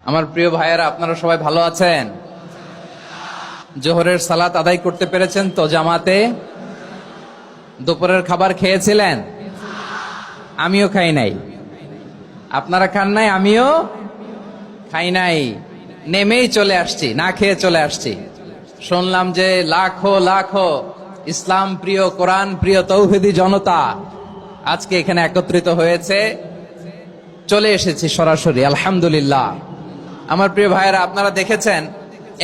আমার প্রিয় ভাইয়েরা, আপনারা সবাই ভালো আছেন? জোহরের সালাত আদায় করতে পেরেছেন তো জামাতে? দুপুরের খাবার খেয়েছিলেন? আমিও খাই নাই। আপনারা খান নাই, আমিও খাই নাই। নেমেই চলে আসছি, না খেয়ে চলে আসছি। শুনলাম যে লাখো লাখো ইসলাম প্রিয়, কোরআন প্রিয় তৌহিদি জনতা আজকে এখানে একত্রিত হয়েছে। চলে এসেছি সরাসরি, আলহামদুলিল্লাহ। আমার প্রিয় ভাইয়েরা, আপনারা দেখেছেন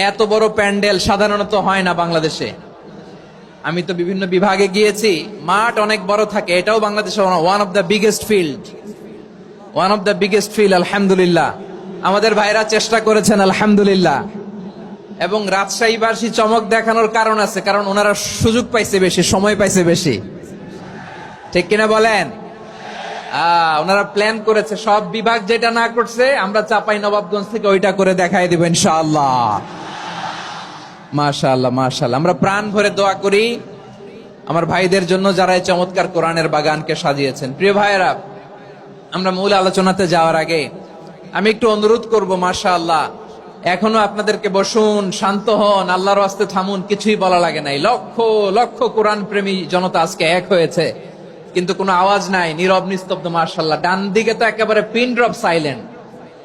এত বড় প্যান্ডেল সাধারণত হয় না বাংলাদেশে। আমি তো বিভিন্ন বিভাগে গিয়েছি, মাঠ অনেক বড় থাকে। এটাও বাংলাদেশে one of the biggest field, আলহামদুলিল্লাহ। আমাদের ভাইরা চেষ্টা করেছেন, আলহামদুলিল্লাহ। এবং রাজশাহীবাসী চমক দেখানোর কারণ আছে, কারণ ওনারা সুযোগ পাইছে বেশি, সময় পাইছে বেশি, ঠিক কিনা বলেন? ওনারা প্ল্যান করেছে, সব বিভাগ যেটা না করছে আমরা চাপাই নবাবগঞ্জ থেকে ওইটা করে দেখাই দিব ইনশাআল্লাহ। মাশাআল্লাহ মাশাআল্লাহ। আমরা প্রাণ ভরে দোয়া করি আমার ভাইদের জন্য, যারা এই চমৎকার কোরআনের বাগানকে সাজিয়েছেন। প্রিয় ভাইয়েরা, আমরা মূল আলোচনাতে যাওয়ার আগে আমি একটু অনুরোধ করব, মাশাআল্লাহ, এখনো আপনাদেরকে বসুন, শান্ত হন, আল্লাহর ওয়াস্তে থামুন, কিছুই বলা লাগে নাই। লক্ষ লক্ষ কোরআন প্রেমী জনতা আজকে এক হয়েছে, কিন্তু কোনো আওয়াজ নাই, নীরব নিস্তব্ধ। মাশাআল্লাহ। ডান দিকে তো একেবারে পিন ড্রপ সাইলেন্ট,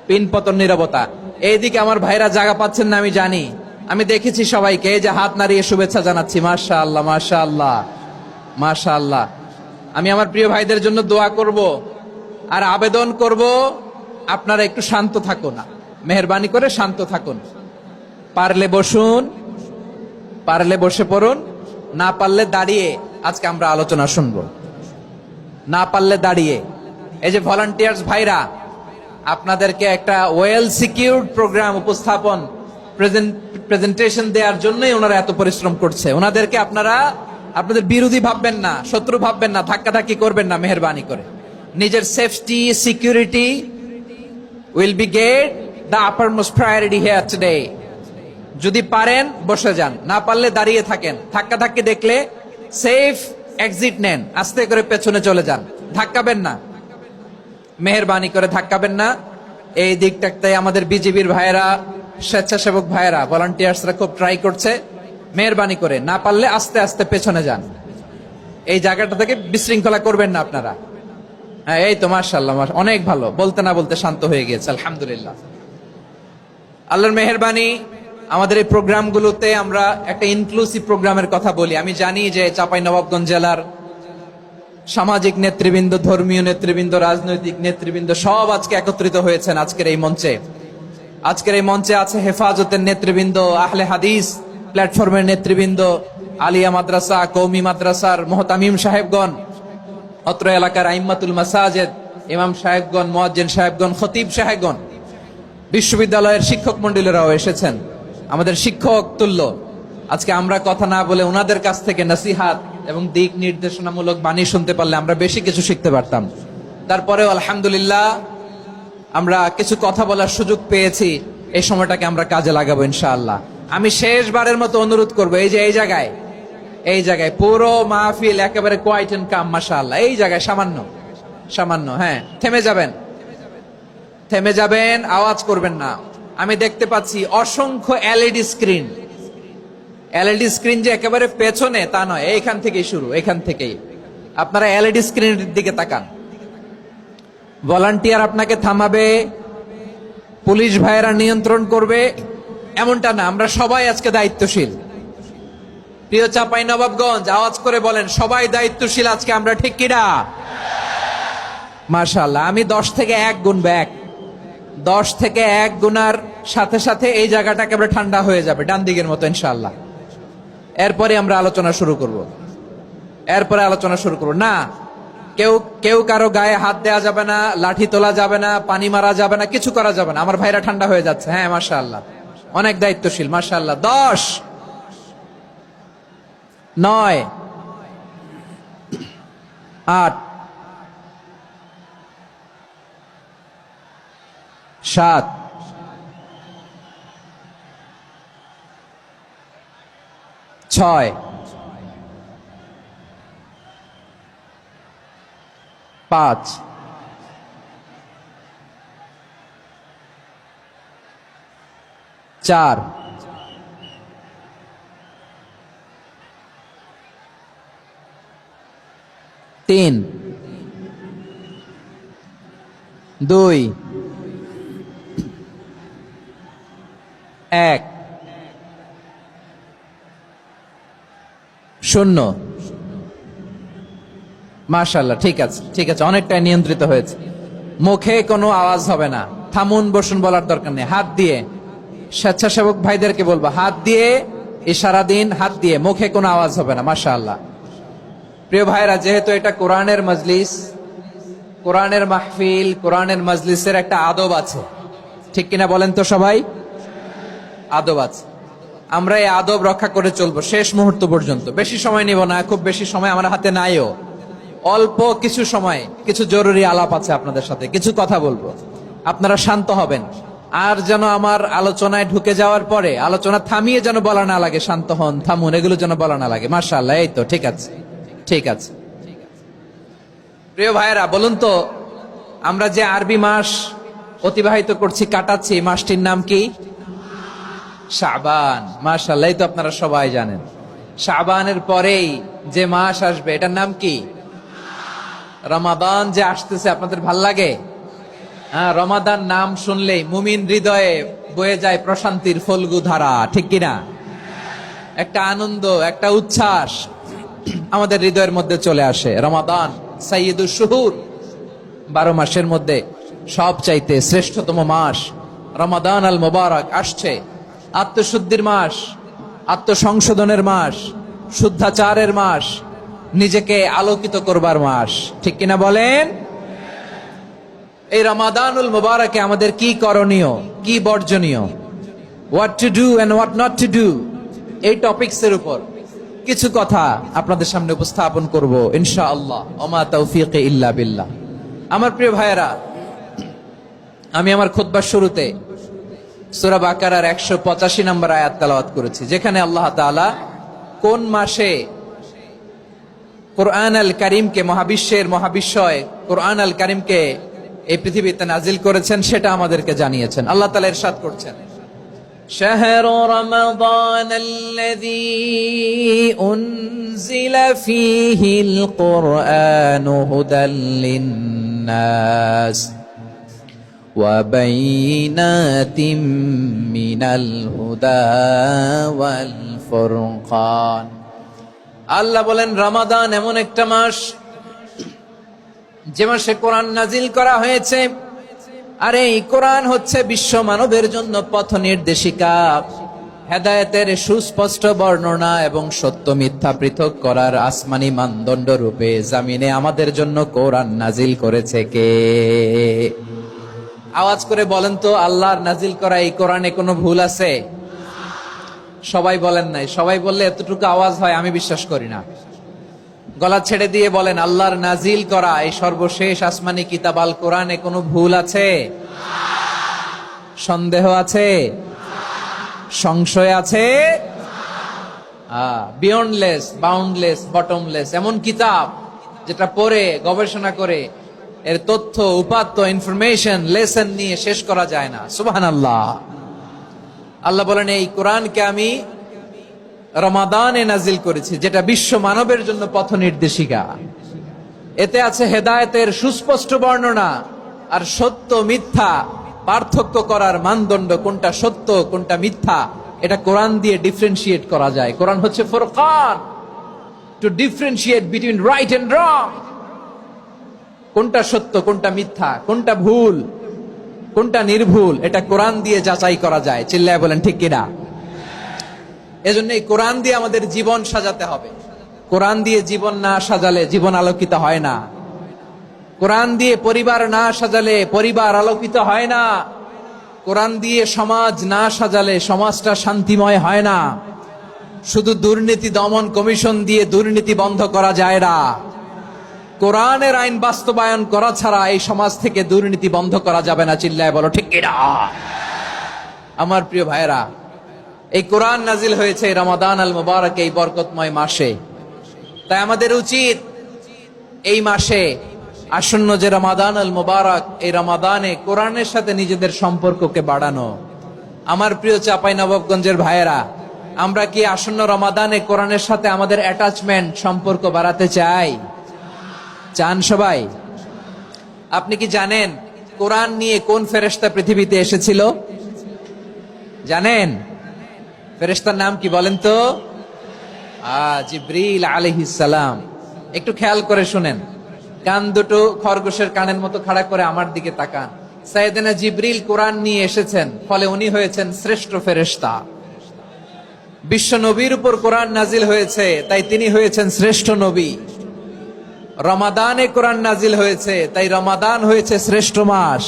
পিন পতন নীরবতা। এইদিকে আমার ভাইরা জায়গা পাচ্ছেন না আমি জানি, আমি দেখেছি সবাইকে। এই যে হাত নাড়িয়ে শুভেচ্ছা জানাচ্ছি, মাশাআল্লাহ মাশাআল্লাহ মাশাআল্লাহ। আমি আমার প্রিয় ভাইদের জন্য দোয়া করব আর আবেদন করব, আপনারা একটু শান্ত থাকুন, মেহেরবানি করে শান্ত থাকুন। পারলে বসুন, পারলে বসে পড়ুন, না পারলে দাঁড়িয়ে আজকে আমরা আলোচনা শুনবো। না পারলে দাঁড়িয়ে। এই যে ভলান্টিয়ার্স ভাইরা, আপনাদেরকে একটা ওয়েল সিকিউরড প্রোগ্রাম উপস্থাপন, প্রেজেন্টেশন দেওয়ার জন্যই ওনারা এত পরিশ্রম করছে। ওনাদেরকে আপনারা আপনাদের বিরোধী ভাববেন না, শত্রু ভাববেন না, ধাক্কাধাক্কি করবেন না, মেহেরবানি করে। নিজের safety, security will be get the uppermost priority here today. যদি পারেন বসে যান, না পারলে দাঁড়িয়ে থাকেন। ধাক্কাধাক্কি দেখলে সেফ এক্সিট নেন, আস্তে করে পেছনে চলে যান, ধাক্কাবেন না, মেহেরবানি করে ধাক্কাবেন না। এই দিকটাতে আমাদের বিজিবির ভাইয়েরা, স্বেচ্ছাসেবক ভাইয়েরা, ভলান্টিয়ার্সরা খুব ট্রাই করছে। মেহেরবানি করে না পারলে আস্তে আস্তে পেছনে যান। এই জায়গাটা থেকে বিশৃঙ্খলা করবেন না আপনারা। হ্যাঁ, এই তো মাশাআল্লাহ, অনেক ভালো। বলতে না বলতে শান্ত হয়ে গিয়েছে, আলহামদুলিল্লাহ। আল্লাহর মেহেরবানি। আমাদের এই প্রোগ্রামগুলোতে আমরা একটা ইনক্লুসিভ প্রোগ্রামের কথা বলি। আমি জানি যে চাঁপাইনবাবগঞ্জ জেলার সামাজিক নেতৃবৃন্দ, ধর্মীয় নেতৃবৃন্দ, রাজনৈতিক নেতৃবৃন্দ সব আজকে একত্রিত হয়েছেন আজকের এই মঞ্চে। আজকের এই মঞ্চে আছে হেফাজতের নেতৃবৃন্দ, আহলে হাদিস প্ল্যাটফর্মের নেতৃবৃন্দ, আলিয়া মাদ্রাসা, কওমি মাদ্রাসার মুহতামিম সাহেবগণ, অত্র এলাকার আইম্মাতুল মাসাজিদ, ইমাম সাহেবগণ, মুয়াজ্জিন সাহেবগণ, খতিব সাহেবগণ, বিশ্ববিদ্যালয়ের শিক্ষক মন্ডলীরাও এসেছেন, আমাদের শিক্ষক তুল্য। আজকে আমরা কথা না বলে ওনাদের কাছ থেকে নসিহাত এবং দিক নির্দেশনামূলক বাণী শুনতে পারলে আমরা বেশি কিছু শিখতে পারতাম। তারপরেও আলহামদুলিল্লাহ আমরা কিছু কথা বলার সুযোগ পেয়েছি। এই সময়টাকে আমরা কাজে লাগাবো ইনশাআল্লাহ। আমি শেষবারের মতো অনুরোধ করবো, এই যে এই জায়গায় পুরো মাহফিল একেবারে কোয়াইট এন্ড কাম, মাশাআল্লাহ। এই জায়গায় সামান্য হ্যাঁ, থেমে যাবেন, আওয়াজ করবেন না। আমি দেখতে পাচ্ছি অসংখ্য এলইডি স্ক্রিন, যে একেবারে পেছনে তা নয়, এইখান থেকেই শুরু, এখান থেকেই আপনারা এলইডি স্ক্রিনের দিকে তাকান। ভলান্টিয়ার আপনাকে থামাবে, পুলিশ ভাইয়েরা নিয়ন্ত্রণ করবে, এমনটা না। আমরা সবাই আজকে দায়িত্বশীল। প্রিয় চাঁপাইনবাবগঞ্জ, আওয়াজ করে বলেন, সবাই দায়িত্বশীল আজকে আমরা, ঠিক কিনা? মাশাআল্লাহ। আমি 10 থেকে 1 গুনবো, 10 থেকে 1 গুনার সাথে সাথে এই জায়গাটা একেবারে ঠান্ডা হয়ে যাবে, ডান দিকের মতো ইনশাআল্লাহ। এরপরে আমরা আলোচনা শুরু করব। না, কেউ কারো গায়ে হাত দেওয়া যাবে না, লাঠি তোলা যাবে না, পানি মারা যাবে না, কিছু করা যাবে না। আমার ভাইরা ঠান্ডা হয়ে যাচ্ছে। হ্যাঁ, মাশাআল্লাহ, অনেক দায়িত্বশীল, মাশাআল্লাহ। 10, 9, 8, 7, 6, 5, 4, 3, 2, 1, 0। মাশাআল্লাহ, ঠিক আছে, ঠিক আছে, অনেকটাই নিয়ন্ত্রিত হয়েছে। মুখে কোনো আওয়াজ হবে না। থামুন, বসুন বলার দরকার নেই। হাত দিয়ে, স্বেচ্ছাসেবক ভাইদেরকে বলবো, হাত দিয়ে ইশারা দিন, হাত দিয়ে, মুখে কোনো আওয়াজ হবে না। মাশাআল্লাহ। প্রিয় ভাইরা, যেহেতু এটা কোরআনের মজলিস, কোরআনের মাহফিল, কোরআনের মজলিসের একটা আদব আছে, ঠিক কিনা বলেন তো সবাই? আদব আছে। আমরা এই আদব রক্ষা করে চলবো শেষ মুহূর্ত পর্যন্ত। বেশি সময় নিব না, খুব বেশি সময় আমার হাতে নাইও। অল্প কিছু সময় কিছু জরুরি আলাপ আছে আপনাদের সাথে, কিছু কথা বলবো। আপনারা শান্ত হবেন। আর যেন আমার আলোচনায় ঢুকে যাওয়ার পরে আলোচনা থামিয়ে যেন বলা না লাগে শান্ত হন, থামুন, এগুলো যেন বলা না লাগে। মাশাআল্লাহ, এই তো ঠিক আছে, ঠিক আছে। প্রিয় ভাইয়েরা, বলুন তো, আমরা যে আরবি মাস অতিবাহিত করছি, কাটাচ্ছি, মাসটির নাম কি? শাবান। মাশাআল্লাহ, এই তো আপনারা সবাই জানেন। শাবানের পরেই যে মাস আসবে, এটার নাম কি? রমাদান যে আসতেছে, আপনাদের ভাল লাগে? হ্যাঁ, রমাদান নাম শুনলেই মুমিন হৃদয়ে বয়ে যায় প্রশান্তির ফল্গু ধারা, ঠিক কিনা? একটা আনন্দ, একটা উচ্ছ্বাস আমাদের হৃদয়ের মধ্যে চলে আসে। রমাদান সাইয়্যিদুশ শুহুর, 12 মাসের মধ্যে সবচাইতে শ্রেষ্ঠতম মাস রমাদান আল মুবারক আসছে। আত্মশুদ্ধির মাস, আত্মসংশোধনের মাস, শুদ্ধাচারের মাস, নিজেকে আলোকিত করবার মাস, ঠিক কিনা বলেন? এই রমাদানুল মুবারকে আমাদের কি করণীয়, কি বর্জনীয়, what to do and what not to do, এই টপিকসের উপর কিছু কথা আপনাদের সামনে উপস্থাপন করব ইনশাআল্লাহ। ওমা তাওফীকি ইল্লা বিল্লাহ। আমার প্রিয় ভাইয়েরা, আমি আমার খুতবার শুরুতে সূরা বাকারার 185 নম্বর আয়াত তেলাওয়াত করেছি, যেখানে আল্লাহ তাআলা কোন মাসে কোরআন আল কারীমকে, মহাবিশ্বের মহাবিশ্বয় কোরআন আল কারীমকে এই পৃথিবীতে নাজিল করেছেন সেটা আমাদেরকে জানিয়েছেন। আল্লাহ তাআলা ইরশাদ করছেন, শাহরু রমাদান আল্লাযী উনজিলা ফীহিল কুরআনু হুদাল লিন-নাস ওয়া বাইনাতিম মিনাল হুদা ওয়াল ফুরকান। আল্লাহ বলেন, রমাদান এমন একটা মাস যে মাসে কোরআন নাজিল করা হয়েছে। আর এই কোরআন হচ্ছে বিশ্ব মানবের জন্য পথ নির্দেশিকা, হেদায়েতের সুস্পষ্ট বর্ণনা এবং সত্য মিথ্যা পৃথক করার আসমানি মানদণ্ড রূপে জামিনে আমাদের জন্য কোরআন নাজিল করেছে কে? আওয়াজ করে বলেন তো, আল্লাহর নাজিল করা এই কোরআনে কোনো ভুল আছে? সবাই বলেন নাই। সবাই বললে এতটুকু আওয়াজ হয় আমি বিশ্বাস করি না। গলা ছেড়ে দিয়ে বলেন, আল্লাহর নাজিল করা এই সর্বশেষ আসমানি কিতাব আল কোরআনে কোনো ভুল আছে? সন্দেহ আছে? সংশয় আছে? বিয়ন্ডলেস, বাউন্ডলেস, বটমলেস এমন কিতাব যেটা পড়ে গবেষণা করে এর তথ্য, উপাত্ত, ইনফরমেশন, লেসন নিয়ে শেষ করা যায় না। সুবহানাল্লাহ। আল্লাহ বলেন, এই কোরআনকে আমি রমাদানে নাজিল করেছি, যেটা বিশ্ব মানবের জন্য পথ নির্দেশিকা। এতে আছে হেদায়েতের সুস্পষ্ট বর্ণনা আর সত্য মিথ্যা পার্থক্য করার মানদণ্ড, কোনটা সত্য কোনটা মিথ্যা এটা কোরআন দিয়ে ডিফারেন্সিয়েট করা যায়। কোরআন হচ্ছে ফুরকান, to differentiate between right and wrong. কোনটা সত্য, কোনটা মিথ্যা, কোনটা ভুল, কোনটা নির্ভুল, এটা কোরআন দিয়ে যাচাই করা যায়। চিল্লায় বলেন ঠিক কিনা? এজন্য এই কোরআন দিয়ে আমাদের জীবন সাজাতে হবে। কোরআন দিয়ে জীবন না সাজালে জীবন আলোকিত হয় না। কোরআন দিয়ে পরিবার না সাজালে পরিবার আলোকিত হয় না। কোরআন দিয়ে সমাজ না সাজালে সমাজটা শান্তিময় হয় না। শুধু দুর্নীতি দমন কমিশন দিয়ে দুর্নীতি বন্ধ করা যায় না। কোরআনের আইন বাস্তবায়ন করা ছাড়া এই সমাজ থেকে দুর্নীতি বন্ধ করা যাবে না। চিল্লায় বলো ঠিক কিনা? আমার প্রিয় ভাইয়েরা, এই কোরআন নাজিল হয়েছে রমাদান আল মুবারক, এই বরকতময় মাসে। তাই আমাদের উচিত এই মাসে আসন্ন যে রমাদান আল মুবারক, এই রমাদানে কোরআনের সাথে নিজেদের সম্পর্ককে বাড়ানো। আমার প্রিয় চাপাই নবাবগঞ্জের ভাইয়েরা, আমরা কি আসন্ন রমাদানে কোরআনের সাথে আমাদের অ্যাটাচমেন্ট সম্পর্ক বাড়াতে চাই? চান সবাই? আপনি কি জানেন কোরআন নিয়ে কোন ফেরেশতা পৃথিবীতে এসেছিল? জানেন ফেরেশতার নাম কি বলেন তো? জিবরিল আলাইহিস সালাম। একটু খেয়াল করে শুনেন, কান দুটো খরগোশের কানের মতো খাড়া করে আমার দিকে তাকান। সাইয়েদনা জিবরিল কোরআন নিয়ে এসেছেন, ফলে উনি হয়েছেন শ্রেষ্ঠ ফেরেশতা। বিশ্ব নবীর উপর কোরআন নাজিল হয়েছে, তাই তিনি হয়েছেন শ্রেষ্ঠ নবী। রমাদানে কোরআন নাজিল হয়েছে, তাই রমাদান হয়েছে শ্রেষ্ঠ মাস।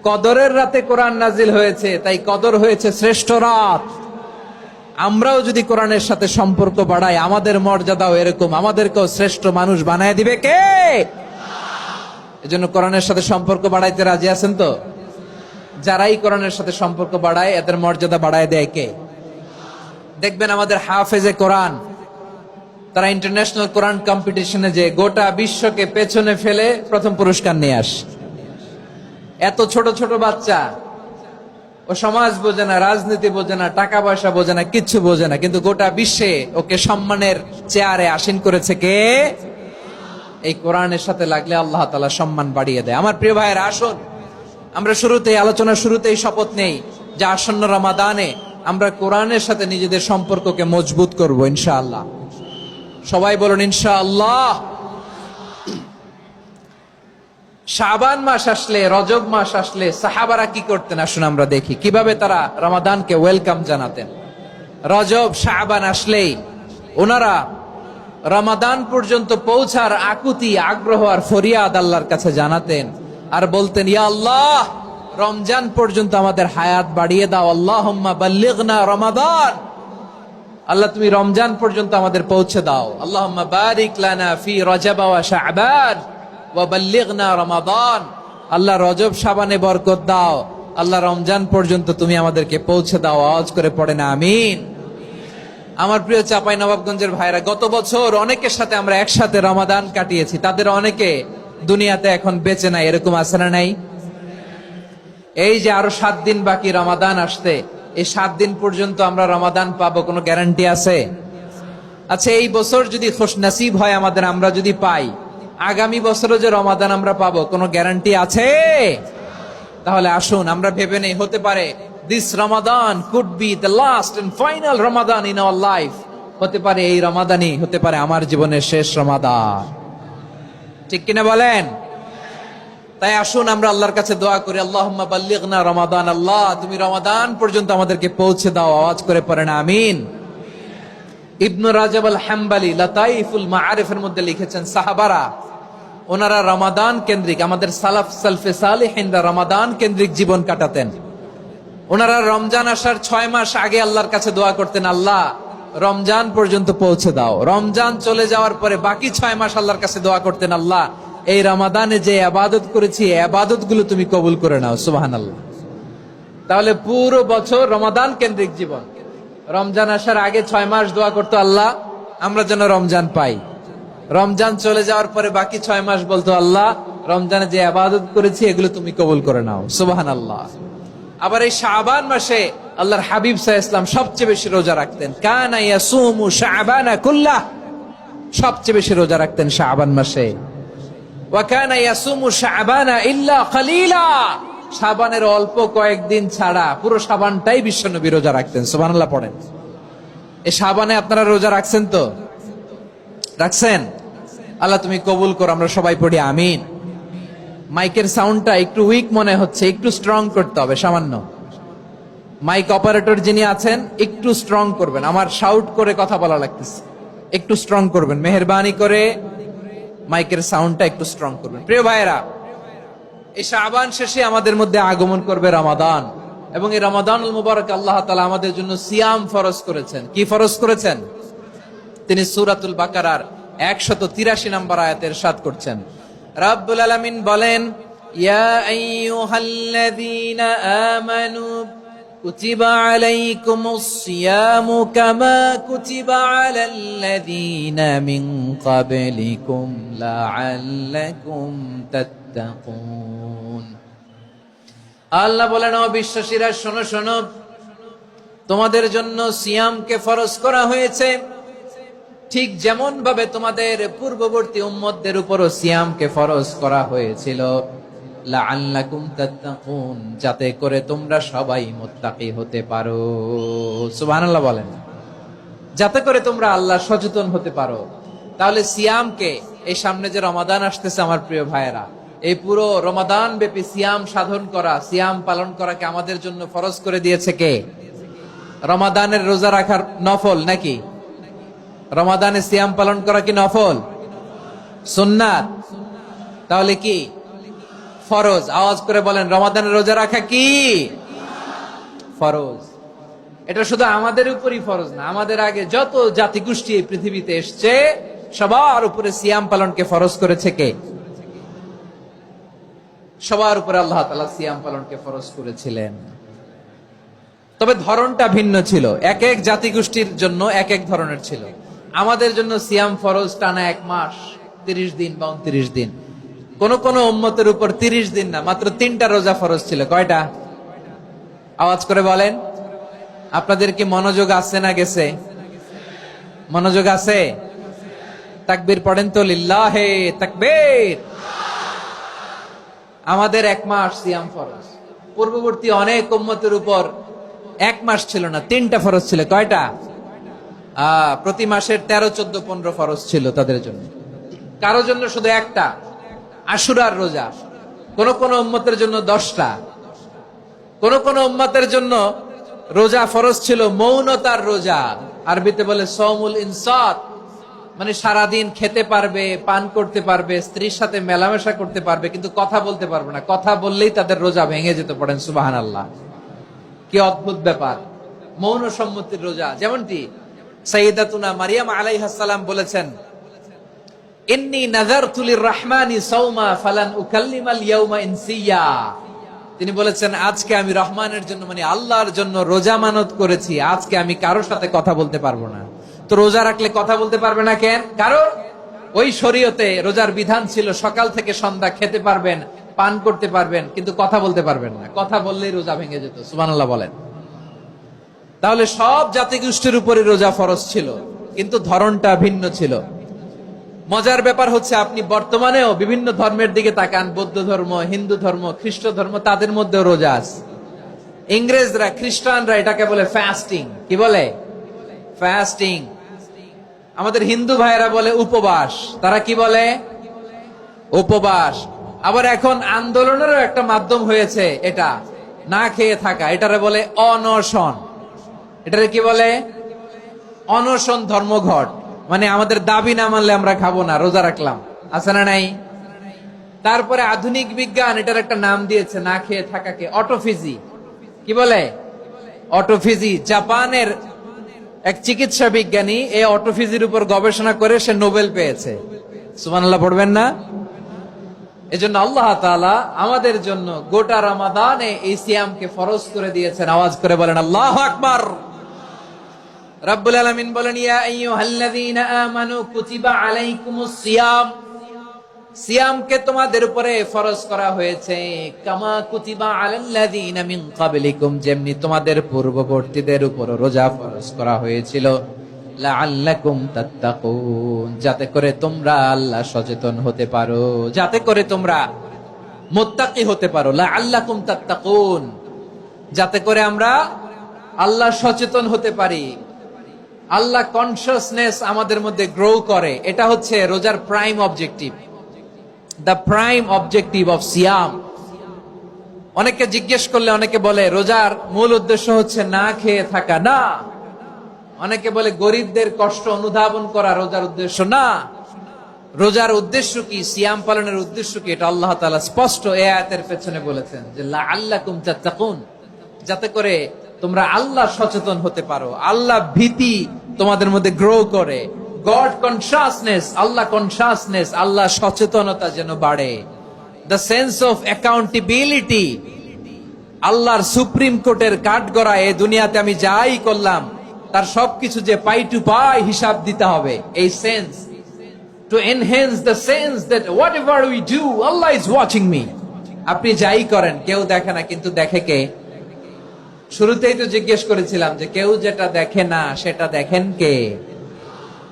কদরের রাতে কোরআন নাজিল হয়েছে, তাই কদর হয়েছে শ্রেষ্ঠ রাত। আমরাও যদি কোরআনের সাথে সম্পর্ক বাড়াই, আমাদের মর্যাদাও এরকম, আমাদেরকেও শ্রেষ্ঠ মানুষ বানায় দিবে কে? এজন্য কোরআনের সাথে সম্পর্ক বাড়াইতে রাজি আছেন তো? যারাই কোরআনের সাথে সম্পর্ক বাড়ায়, এদের মর্যাদা বাড়ায় দেয় কে? দেখবেন আমাদের হাফেজে কোরআন, তারা ইন্টারন্যাশনাল কোরআন কম্পিটিশনে যে গোটা বিশ্বকে পেছনে ফেলে প্রথম পুরস্কার নিয়ে আসে। এত ছোট ছোট বাচ্চা, ও সমাজ বোঝে না, রাজনীতি বোঝে না, টাকা পয়সা বোঝে না, কিচ্ছু বোঝে না, কিন্তু গোটা বিশ্বে ওকে সম্মানের চেয়ারে আসীন করেছে কে? এই কোরআনের সাথে লাগলে আল্লাহ তাআলা সম্মান বাড়িয়ে দেয়। আমার প্রিয় ভাইয়েরা, আসুন আমরা আলোচনার শুরুতেই শপথ নেই যে আসন্ন রমাদানে আমরা কোরআনের সাথে নিজেদের সম্পর্ককে মজবুত করব ইনশাআল্লাহ। সবাই বলুন ইনশাআল্লাহ। শাবান মাস আসলে, রজব মাস আসলে সাহাবারা কি করতেন আসুন আমরা দেখি কিভাবে তারা রমাদানকে ওয়েলকাম জানাতেন। রজব শাবান আসলেই ওনারা রমাদান পর্যন্ত পৌঁছার আকুতি, আগ্রহ আর ফরিয়াদ আল্লাহর কাছে জানাতেন আর বলতেন, ইয়া আল্লাহ, রমজান পর্যন্ত আমাদের হায়াত বাড়িয়ে দাও। আল্লাহুম্মা বাল্লিগনা রমাদান, আল্লাহ তুমি রমজান পর্যন্ত আমাদের পৌঁছে দাও। আল্লাহুম্মা বারিক লানা ফি রজব ওয়া শাবান ওয়া বাল্লিগনা রমাদান, আল্লাহ রজব শাবানে বরকত দাও, আল্লাহ রমজান পর্যন্ত তুমি আমাদেরকে পৌঁছে দাও। আওয়াজ করে পড়েন আমিন। আমার প্রিয় চাপাই নবাবগঞ্জের ভাইরা, গত বছর অনেকের সাথে আমরা একসাথে রমাদান কাটিয়েছি, তাদের অনেকে দুনিয়াতে এখন বেঁচে নাই, এরকম আছে না নাই? এই যে আরো 7 দিন বাকি রমাদান আসতে, এই 7 দিন পর্যন্ত আমরা রমাদান পাবো, কোনো গ্যারান্টি আছে? আচ্ছা, এই বছর যদি খুশনসিব হয় আমাদের, আমরা যদি পাই, আগামী বছরও যে রমাদান আমরা পাবো, কোনো গ্যারান্টি আছে? তাহলে আসুন আমরা ভেবে নেই, হতে পারে this Ramadan could be the last and final Ramadan in our life. হতে পারে এই রমাদানই হতে পারে আমার জীবনের শেষ রমাদান। ঠিক কিনা বলেন? তাই আসুন আমরা আল্লাহর কাছে দোয়া করি, আল্লাহুম্মা বাল্লিগনা রমাদান, আল্লাহ তুমি রমাদান পর্যন্ত আমাদেরকে পৌঁছে দাও। আওয়াজ করে পড়েন আমিন। ইবনু রাজব আল হাম্বলি লাতাইফুল মাআরিফের মধ্যে লিখেছেন, সাহাবারা ওনারা রমাদান কেন্দ্রিক, আমাদের সালাফ সালফে সালেহিনরা রমাদান কেন্দ্রিক জীবন কাটাতেন। ওনারা রমজান আসার 6 মাস আগে আল্লাহর কাছে দোয়া করতেন, আল্লাহ রমজান পর্যন্ত পৌঁছে দাও। রমজান চলে যাওয়ার পরে বাকি 6 মাস আল্লাহর কাছে দোয়া করতেন, আল্লাহ এই রমাদানে যে ইবাদত করেছি, ইবাদত গুলো তুমি কবুল করে নাও। সুবহানাল্লাহ। তাহলে পুরো বছর রমাদান কেন্দ্রিক জীবন। রমজান আসার আগে 6 মাস দোয়া করতো, আল্লাহ আমরা যেন রমজান পাই। রমজান চলে যাওয়ার পরে বাকি 6 মাস বলতো, আল্লাহ রমজানে যে ইবাদত করেছি এগুলো তুমি কবুল করে নাও। সুবহানাল্লাহ। আবার এই শাবান মাসে আল্লাহর হাবিব সাল্লাল্লাহু আলাইহি ওয়াসাল্লাম সবচেয়ে বেশি রোজা রাখতেন। কানা ইয়াসুমু শাবানা কুল্লাহ, সবচেয়ে বেশি রোজা রাখতেন শাবান মাসে। ওয়া কানা ইয়াসুমু শাবানা ইল্লা কালিলা, শাবানের অল্প কয়েকদিন ছাড়া পুরো শাবানটাই বিশ্বনবী রোজা রাখতেন। সুবহানাল্লাহ পড়েন। এই শাবানে আপনারা রোজা রাখছেন তো? রাখছেন? আল্লাহ তুমি কবুল করো, আমরা সবাই পড়ি আমিন। মাইকের সাউন্ডটা একটু উইক মনে হচ্ছে, একটু স্ট্রং করতে হবে সামান্য। মাইক অপারেটর যিনি আছেন একটু স্ট্রং করবেন, আমার শাউট করে কথা বলা লাগতেছে, একটু স্ট্রং করবেন মেহেরবানি করে, মাইকের সাউন্ডটা একটু স্ট্রং করবেন। প্রিয় ভাইয়েরা, এই শাবান শেষে আমাদের মধ্যে আগমন করবে রমাদান, এবং এই রমাদানুল মুবারক আল্লাহ তাআলা আমাদের জন্য সিয়াম ফরজ করেছেন। কি ফরজ করেছেন? তিনি সূরাতুল বাকারার 183 নম্বর আয়াতে ইরশাদ করছেন, রাব্বুল আলামিন বলেন, ইয়া আইয়ুহাল্লাযীনা আমানু কুতিবা আলাইকুমুস সিয়ামু কামা কুতিবা আলাল্লাযীনা মিন ক্বাবলিকুম লাআল্লাকুম তাত্তাকুন। আল্লাহ বলেন, ও বিশ্বাসীরা শোনো শোনো, তোমাদের জন্য সিয়ামকে ফরজ করা হয়েছে, ঠিক যেমন ভাবে তোমাদের পূর্ববর্তী উম্মতদের উপরও সিয়ামকে ফরজ করা হয়েছিল, লাআল্লাকুম তাত্তাকুন, যাতে করে তোমরা সবাই মুত্তাকি হতে পারো। সুবহানাল্লাহ বলেন, যাতে করে তোমরা আল্লাহ সচেতন হতে পারো। তাহলে সিয়ামকে, এই সামনে যে রমাদান আসতেছে আমার প্রিয় ভাইয়েরা, এই পুরো রমাদান ব্যাপী সিয়াম সাধন করা, সিয়াম পালন করাকে আমাদের জন্য ফরজ করে দিয়েছে কে? রমাদানের রোজা রাখার নফল নাকি? রমাদানে সিয়াম পালন করা কি নফল? সুন্নাত? তাহলে কি ফরজ? আওয়াজ করে বলেন, রমাদানের রোজা রাখা কি ফরজ? এটা শুধু আমাদের উপরই ফরজ না, আমাদের আগে যত জাতিগোষ্ঠী এই পৃথিবীতে এসছে সবার উপরে সিয়াম পালনকে ফরজ করেছে কে? সবার উপরে আল্লাহ তাআলা সিয়াম পালনকে ফরজ করেছিলেন। তবে ধরনটা ভিন্ন ছিল, এক এক জাতিগোষ্ঠীর জন্য এক এক ধরনের ছিল। আমাদের জন্য সিয়াম ফরজ টানা 1 মাস 30 দিন বা 29 দিন। কোন কোন উম্মতের উপর 30 দিন না, মাত্র 3টা রোজা ফরজ ছিল। কয়টা? আওয়াজ করে বলেন। আপনাদের কি মনোযোগ আছে না গেছে? মনোযোগ আছে? তাকবীর পড়েন তো, লিল্লাহে তাকবীর। আমাদের 1 মাস সিয়াম ফরজ, পূর্ববর্তী অনেক উম্মতের উপর 1 মাস ছিল না, 3টা ফরজ ছিল। কয়টা? প্রতি মাসের 13, 14, 15 ফরজ ছিল তাদের জন্য। কারো জন্য শুধু একটা, আশুরার রোজা। কোন কোন উম্মতের জন্য 10টা। কোন কোন উম্মতের জন্য রোজা ফরজ ছিল মৌনতার রোজা, আরবিতে বলে সওমুল ইনসাত, মানে সারাদিন খেতে পারবে, পান করতে পারবে, স্ত্রীর সাথে মেলামেশা করতে পারবে, কিন্তু কথা বলতে পারবে না। কথা বললেই তাদের রোজা ভেঙে যেত। পড়েন সুবহানাল্লাহ। কি অদ্ভুত ব্যাপার, মৌন সম্মতির রোজা। যেমনটি সাইয়্যিদাতুনা মারিয়াম আলাইহাস সালাম বলেছেন, ইন্নী নাযারতু লির-রাহমানি সাওমা ফালান উকাল্লিমাল ইয়াওমা ইনসিয়া। তিনি বলেছেন, আজকে আমি রহমানের জন্য, মানে আল্লাহর জন্য রোজা মানত করেছি, আজকে আমি কারোর সাথে কথা বলতে পারবো না। তো রোজা রাখলে কথা বলতে পারবে না কেন? কারণ ওই শরীয়তে রোজার বিধান ছিল সকাল থেকে সন্ধ্যা খেতে পারবেন, পান করতে পারবেন, কিন্তু কথা বলতে পারবেন না। কথা বললেই রোজা ভেঙে যেত। সুবহানাল্লাহ বলেন। তাহলে সব জাতিগোষ্ঠীর উপরে রোজা ফরজ ছিল, কিন্তু ধরনটা ভিন্ন ছিল। মজার ব্যাপার হচ্ছে, আপনি বর্তমানেও বিভিন্ন ধর্মের দিকে তাকান, বৌদ্ধ ধর্ম, হিন্দু ধর্ম, খ্রিস্ট ধর্ম, তাদের মধ্যেও রোজা আছে। ইংরেজরা, খ্রিস্টানরা এটাকে বলে ফাস্টিং। কি বলে? ফাস্টিং। আমাদের হিন্দু ভাইয়েরা বলে উপবাস। তারা কি বলে? উপবাস। আবার এখন আন্দোলনেরও একটা মাধ্যম হয়েছে এটা, না খেয়ে থাকা। এটারে বলে অনশন। এটারে কি বলে? অনশন ধর্মঘট। মানে আমাদের দাবি না মানলে আমরা খাবো না, রোজা রাখলাম। আছে না নাই? তারপরে আধুনিক বিজ্ঞান এটার একটা নাম দিয়েছে না খেয়ে থাকাকে, অটোফিজি। কি বলে? অটোফিজি। জাপানের এক চিকিৎসা বিজ্ঞানী এই অটোফিজির উপর গবেষণা করে সে নোবেল পেয়েছে। সুবহানাল্লাহ পড়বেন না? এজন্য আল্লাহ তাআলা আমাদের জন্য গোটা রমাদানে এই সিয়ামকে ফরজ করে দিয়েছেন। আওয়াজ করে বলেন আল্লাহু আকবার। রব্বুল আলামিন বলেন, ইয়া আইয়ুহাল্লাযীনা আমানু কুতিবা আলাইকুমুস সিয়াম। সিয়ামকে তোমাদের উপরে ফরজ করা হয়েছে, কামা কুতিবা আলাল্লাযীনা মিন ক্বাবলিকুম, যেমনি তোমাদের পূর্ববর্তীদের উপর রোজা ফরজ করা হয়েছিল, লাআল্লাকুম তাত্তাকুন, যাতে করে তোমরা আল্লাহ সচেতন হতে পারো, যাতে করে তোমরা মুত্তাকি হতে পারো। লাআল্লাকুম তাত্তাকুন, যাতে করে আমরা আল্লাহ সচেতন হতে পারি, আল্লাহ কনসিয়াসনেস আমাদের মধ্যে গ্রো করে। এটা হচ্ছে রোজার prime objective, the prime objective of সিয়াম। অনেকে জিজ্ঞেস করলে অনেকে বলে রোজার মূল উদ্দেশ্য হচ্ছে না খেয়ে থাকা। না। অনেকে বলে গরিবদের কষ্ট অনুধাবন করা রোজার উদ্দেশ্য। না। রোজার উদ্দেশ্য কি, সিয়াম পালনের উদ্দেশ্য কি, এটা আল্লাহ তাআলা স্পষ্ট এই আয়াতের পেছনে বলেছেন যে লাআল্লাকুম তাত্তাকুন, যাতে করে তোমরা আল্লাহ সচেতন হতে পারো, আল্লাহ ভীতি তোমাদের মধ্যে গ্রো করে, গড কনসিয়াসনেস, আল্লাহ কনসিয়াসনেস, আল্লাহ সচেতনতা যেন বাড়ে, দ্য সেন্স অফ অ্যাকাউন্টেবিলিটি। আল্লাহর সুপ্রিম কোর্টের কাঠগড়া এই দুনিয়াতে আমি যাই করলাম তার সবকিছু যে পাই টু পাই হিসাব দিতে হবে, এই sense, to enhance the sense that whatever we do Allah is watching me. আপনি যাই করেন কেউ দেখে না, কিন্তু দেখে কে? শুরুতেই তো জিজ্ঞেস করেছিলাম যে কেউ যেটা দেখে না সেটা দেখেন কে?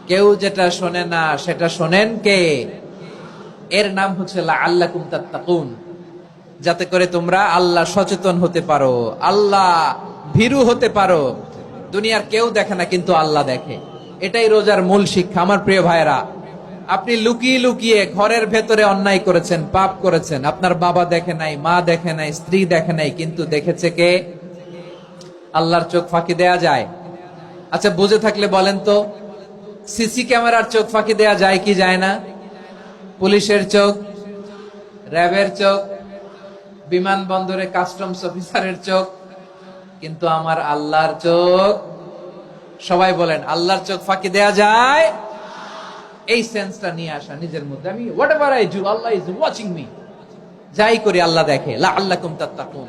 কেউ যেটা শোনে না সেটা শোনেন কে? এর নাম হচ্ছে লাআল্লাকুম তাত্তাকুন, যাতে করে তোমরা আল্লাহ সচেতন হতে পারো, আল্লাহ ভীরু হতে পারো। দুনিয়ার কেউ দেখে না, কিন্তু আল্লাহ দেখে। এটাই রোজার মূল শিক্ষা। আমার প্রিয় ভাইরা, আপনি লুকিয়ে লুকিয়ে ঘরের ভেতরে অন্যায় করেছেন, পাপ করেছেন, আপনার বাবা দেখে নাই, মা দেখে নাই, স্ত্রী দেখে নাই, কিন্তু দেখেছে কে? আল্লাহর চোখ ফাঁকি দেয়া যায়? আচ্ছা, বুঝে থাকলে বলেন তো, সিসি ক্যামেরার চোখ ফাঁকি দেয়া যায় কি যায় না? পুলিশের চোখ, র্যাবের চোখ, বিমানবন্দরে কাস্টমস অফিসারের চোখ, কিন্তু আমার আল্লাহর চোখ? সবাই বলেন, আল্লাহর চোখ ফাঁকি দেয়া যায়? এই সেন্সটা নিয়ে আসা নিজের মধ্যে, আমি whatever I do Allah is watching me, যাই করি আল্লাহ দেখে। লাআল্লাকুম তাত্তাকুন।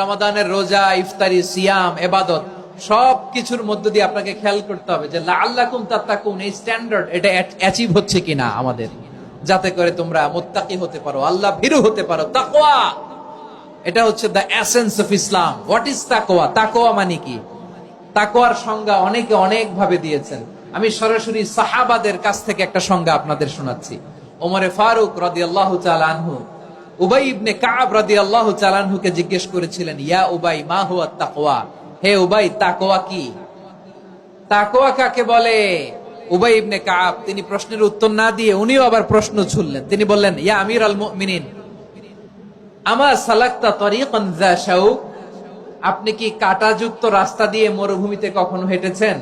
রমাদানের রোজা, ইফতারি, সিয়াম, ইবাদত সব কিছুর মধ্য দিয়ে আপনাকে খেয়াল করতে হবে যে লাআল্লাকুম তাত্তাকুন এই স্ট্যান্ডার্ড এটা অ্যাচিভ হচ্ছে কিনা আমাদের, যাতে করে তোমরা মুত্তাকি হতে পারো, আল্লাহ ভীরু হতে পারো। তাকওয়া, এটা হচ্ছে the essence of Islam. What is তাকওয়া? তাকওয়া মানে কি? তাকওয়ার সংজ্ঞা অনেকে অনেক ভাবে দিয়েছেন। আমি সরাসরি সাহাবাদের কাছ থেকে একটা সংজ্ঞা আপনাদের শোনাচ্ছি। ওমরে ফারুক রাদিয়াল্লাহু তাআলা আনহু উবাই ইবনে কাব রাদিয়াল্লাহু তাআলা আনহুকে জিজ্ঞেস করেছিলেন, ইয়া উবাই মা হুয়া তাকওয়া? হে উবাই, তাকওয়া কি? তাকওয়া কাকে বলে? উবাই ইবনে কাব তিনি প্রশ্নের উত্তর না দিয়ে উনিও আবার প্রশ্ন ছুড়লেন। তিনি বললেন, ইয়া আমিরাল মুমিনিন, আমা সালাকতা তরিকান যা শাউক? আপনি কি কাঁটাযুক্ত রাস্তা দিয়ে মরুভূমিতে কখনো হেঁটেছেন?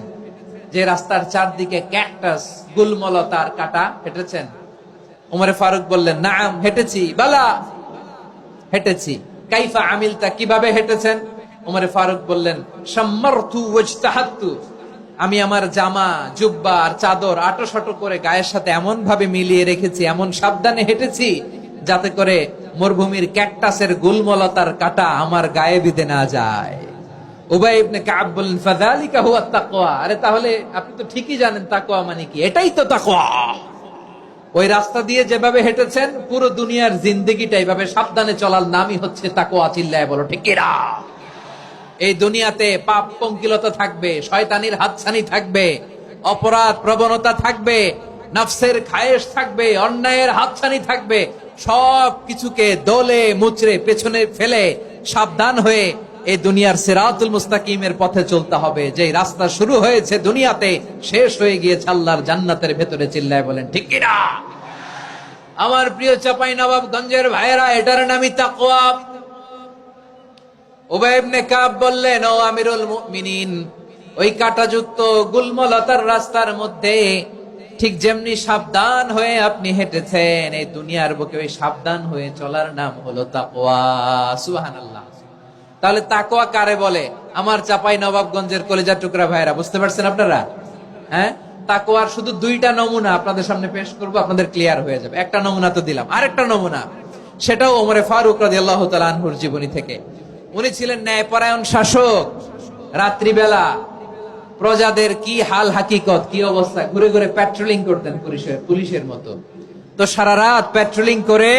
যে রাস্তার চারদিকে ক্যাকটাস, গুলমলতার কাঁটা, হেঁটেছেন? উমরে ফারুক বললেন, নাম, হেঁটেছি। বালা, হেঁটেছি। কাইফা আমিলতা, কিভাবে হেঁটেছেন? উমরে ফারুক বললেন, শাম্মারতু ওয়াজতাহাতু, আমি আমার জামা, জুব্বা আর চাদর আটোসাটো করে গায়ের সাথে এমন ভাবে মিলিয়ে রেখেছি, এমন সাবধানে হেঁটেছি যাতে করে মরুভূমির ক্যাকটাসের গুলমলতার কাঁটা আমার গায়ে বিঁধে না যায়। উবাই ইবনে কাব বললেন, ফাযালিকা হুয়া তাকওয়া। আরে তাহলে আপনি তো ঠিকই জানেন তাকওয়া মানে কি, এটাই তো তাকওয়া। ওই রাস্তা দিয়ে যেভাবে হেঁটেছেন, পুরো দুনিয়ার জিন্দেগিটা এইভাবে সাবধানে চলার নামই হচ্ছে তাকওয়া। চিল্লায় বলো ঠিক কিনা? এই দুনিয়াতে পাপ পঙ্কিলতা থাকবে, শয়তানির হাতছানি থাকবে, অপরাধ প্রবণতা থাকবে, নফসের খায়েশ থাকবে, অন্যায়ের হাতছানি থাকবে। সব কিছুকে দলে মুচড়ে পেছনে ফেলে সাবধান হয়ে এই দুনিয়ার সিরাতুল মুস্তাকিমের পথে চলতে হবে। যে রাস্তা শুরু হয়েছে দুনিয়াতে, শেষ হয়ে গিয়েছে আল্লাহর জান্নাতের ভেতরে। চিল্লায় বলেন ঠিক কিনা? আমার প্রিয় চাপাই নবাবগঞ্জের ভাইয়েরা, এটার নামই তাকওয়া। উবাই ইবনে কাব বললেন, ও আমিরুল মুমিনিন, ওই কাঁটাযুক্ত গুলমলতার রাস্তার মধ্যে ঠিক যেমনি সাবধান হয়ে আপনি হেঁটেছেন, এই দুনিয়ার বুকে ওই সাবধান হয়ে চলার নাম হলো তাকওয়া। সুবহানাল্লাহ। তাহলে তাকওয়া কারে বলে? আমার চাপাই নবাবগঞ্জের কলেজার টুকরা ভাইরা, বুঝতে পারছেন আপনারা? হ্যাঁ, তাকওয়ার শুধু দুইটা নমুনা আপনাদের সামনে পেশ করব, আপনাদের ক্লিয়ার হয়ে যাবে। একটা নমুনা তো দিলাম, আরেকটা নমুনা, সেটাও ওমরে ফারুক রাদিয়াল্লাহু তাআলা আনহুর জীবনী থেকে। উনি ছিলেন ন্যায়পরায়ণ শাসক। রাত্রিবেলা প্রজাদের কি হাল হাকিকত, কি অবস্থা, ঘুরে ঘুরে প্যাট্রোলিং করতেন পুলিশের মতো। তো সারা রাত প্যাট্রোলিং করে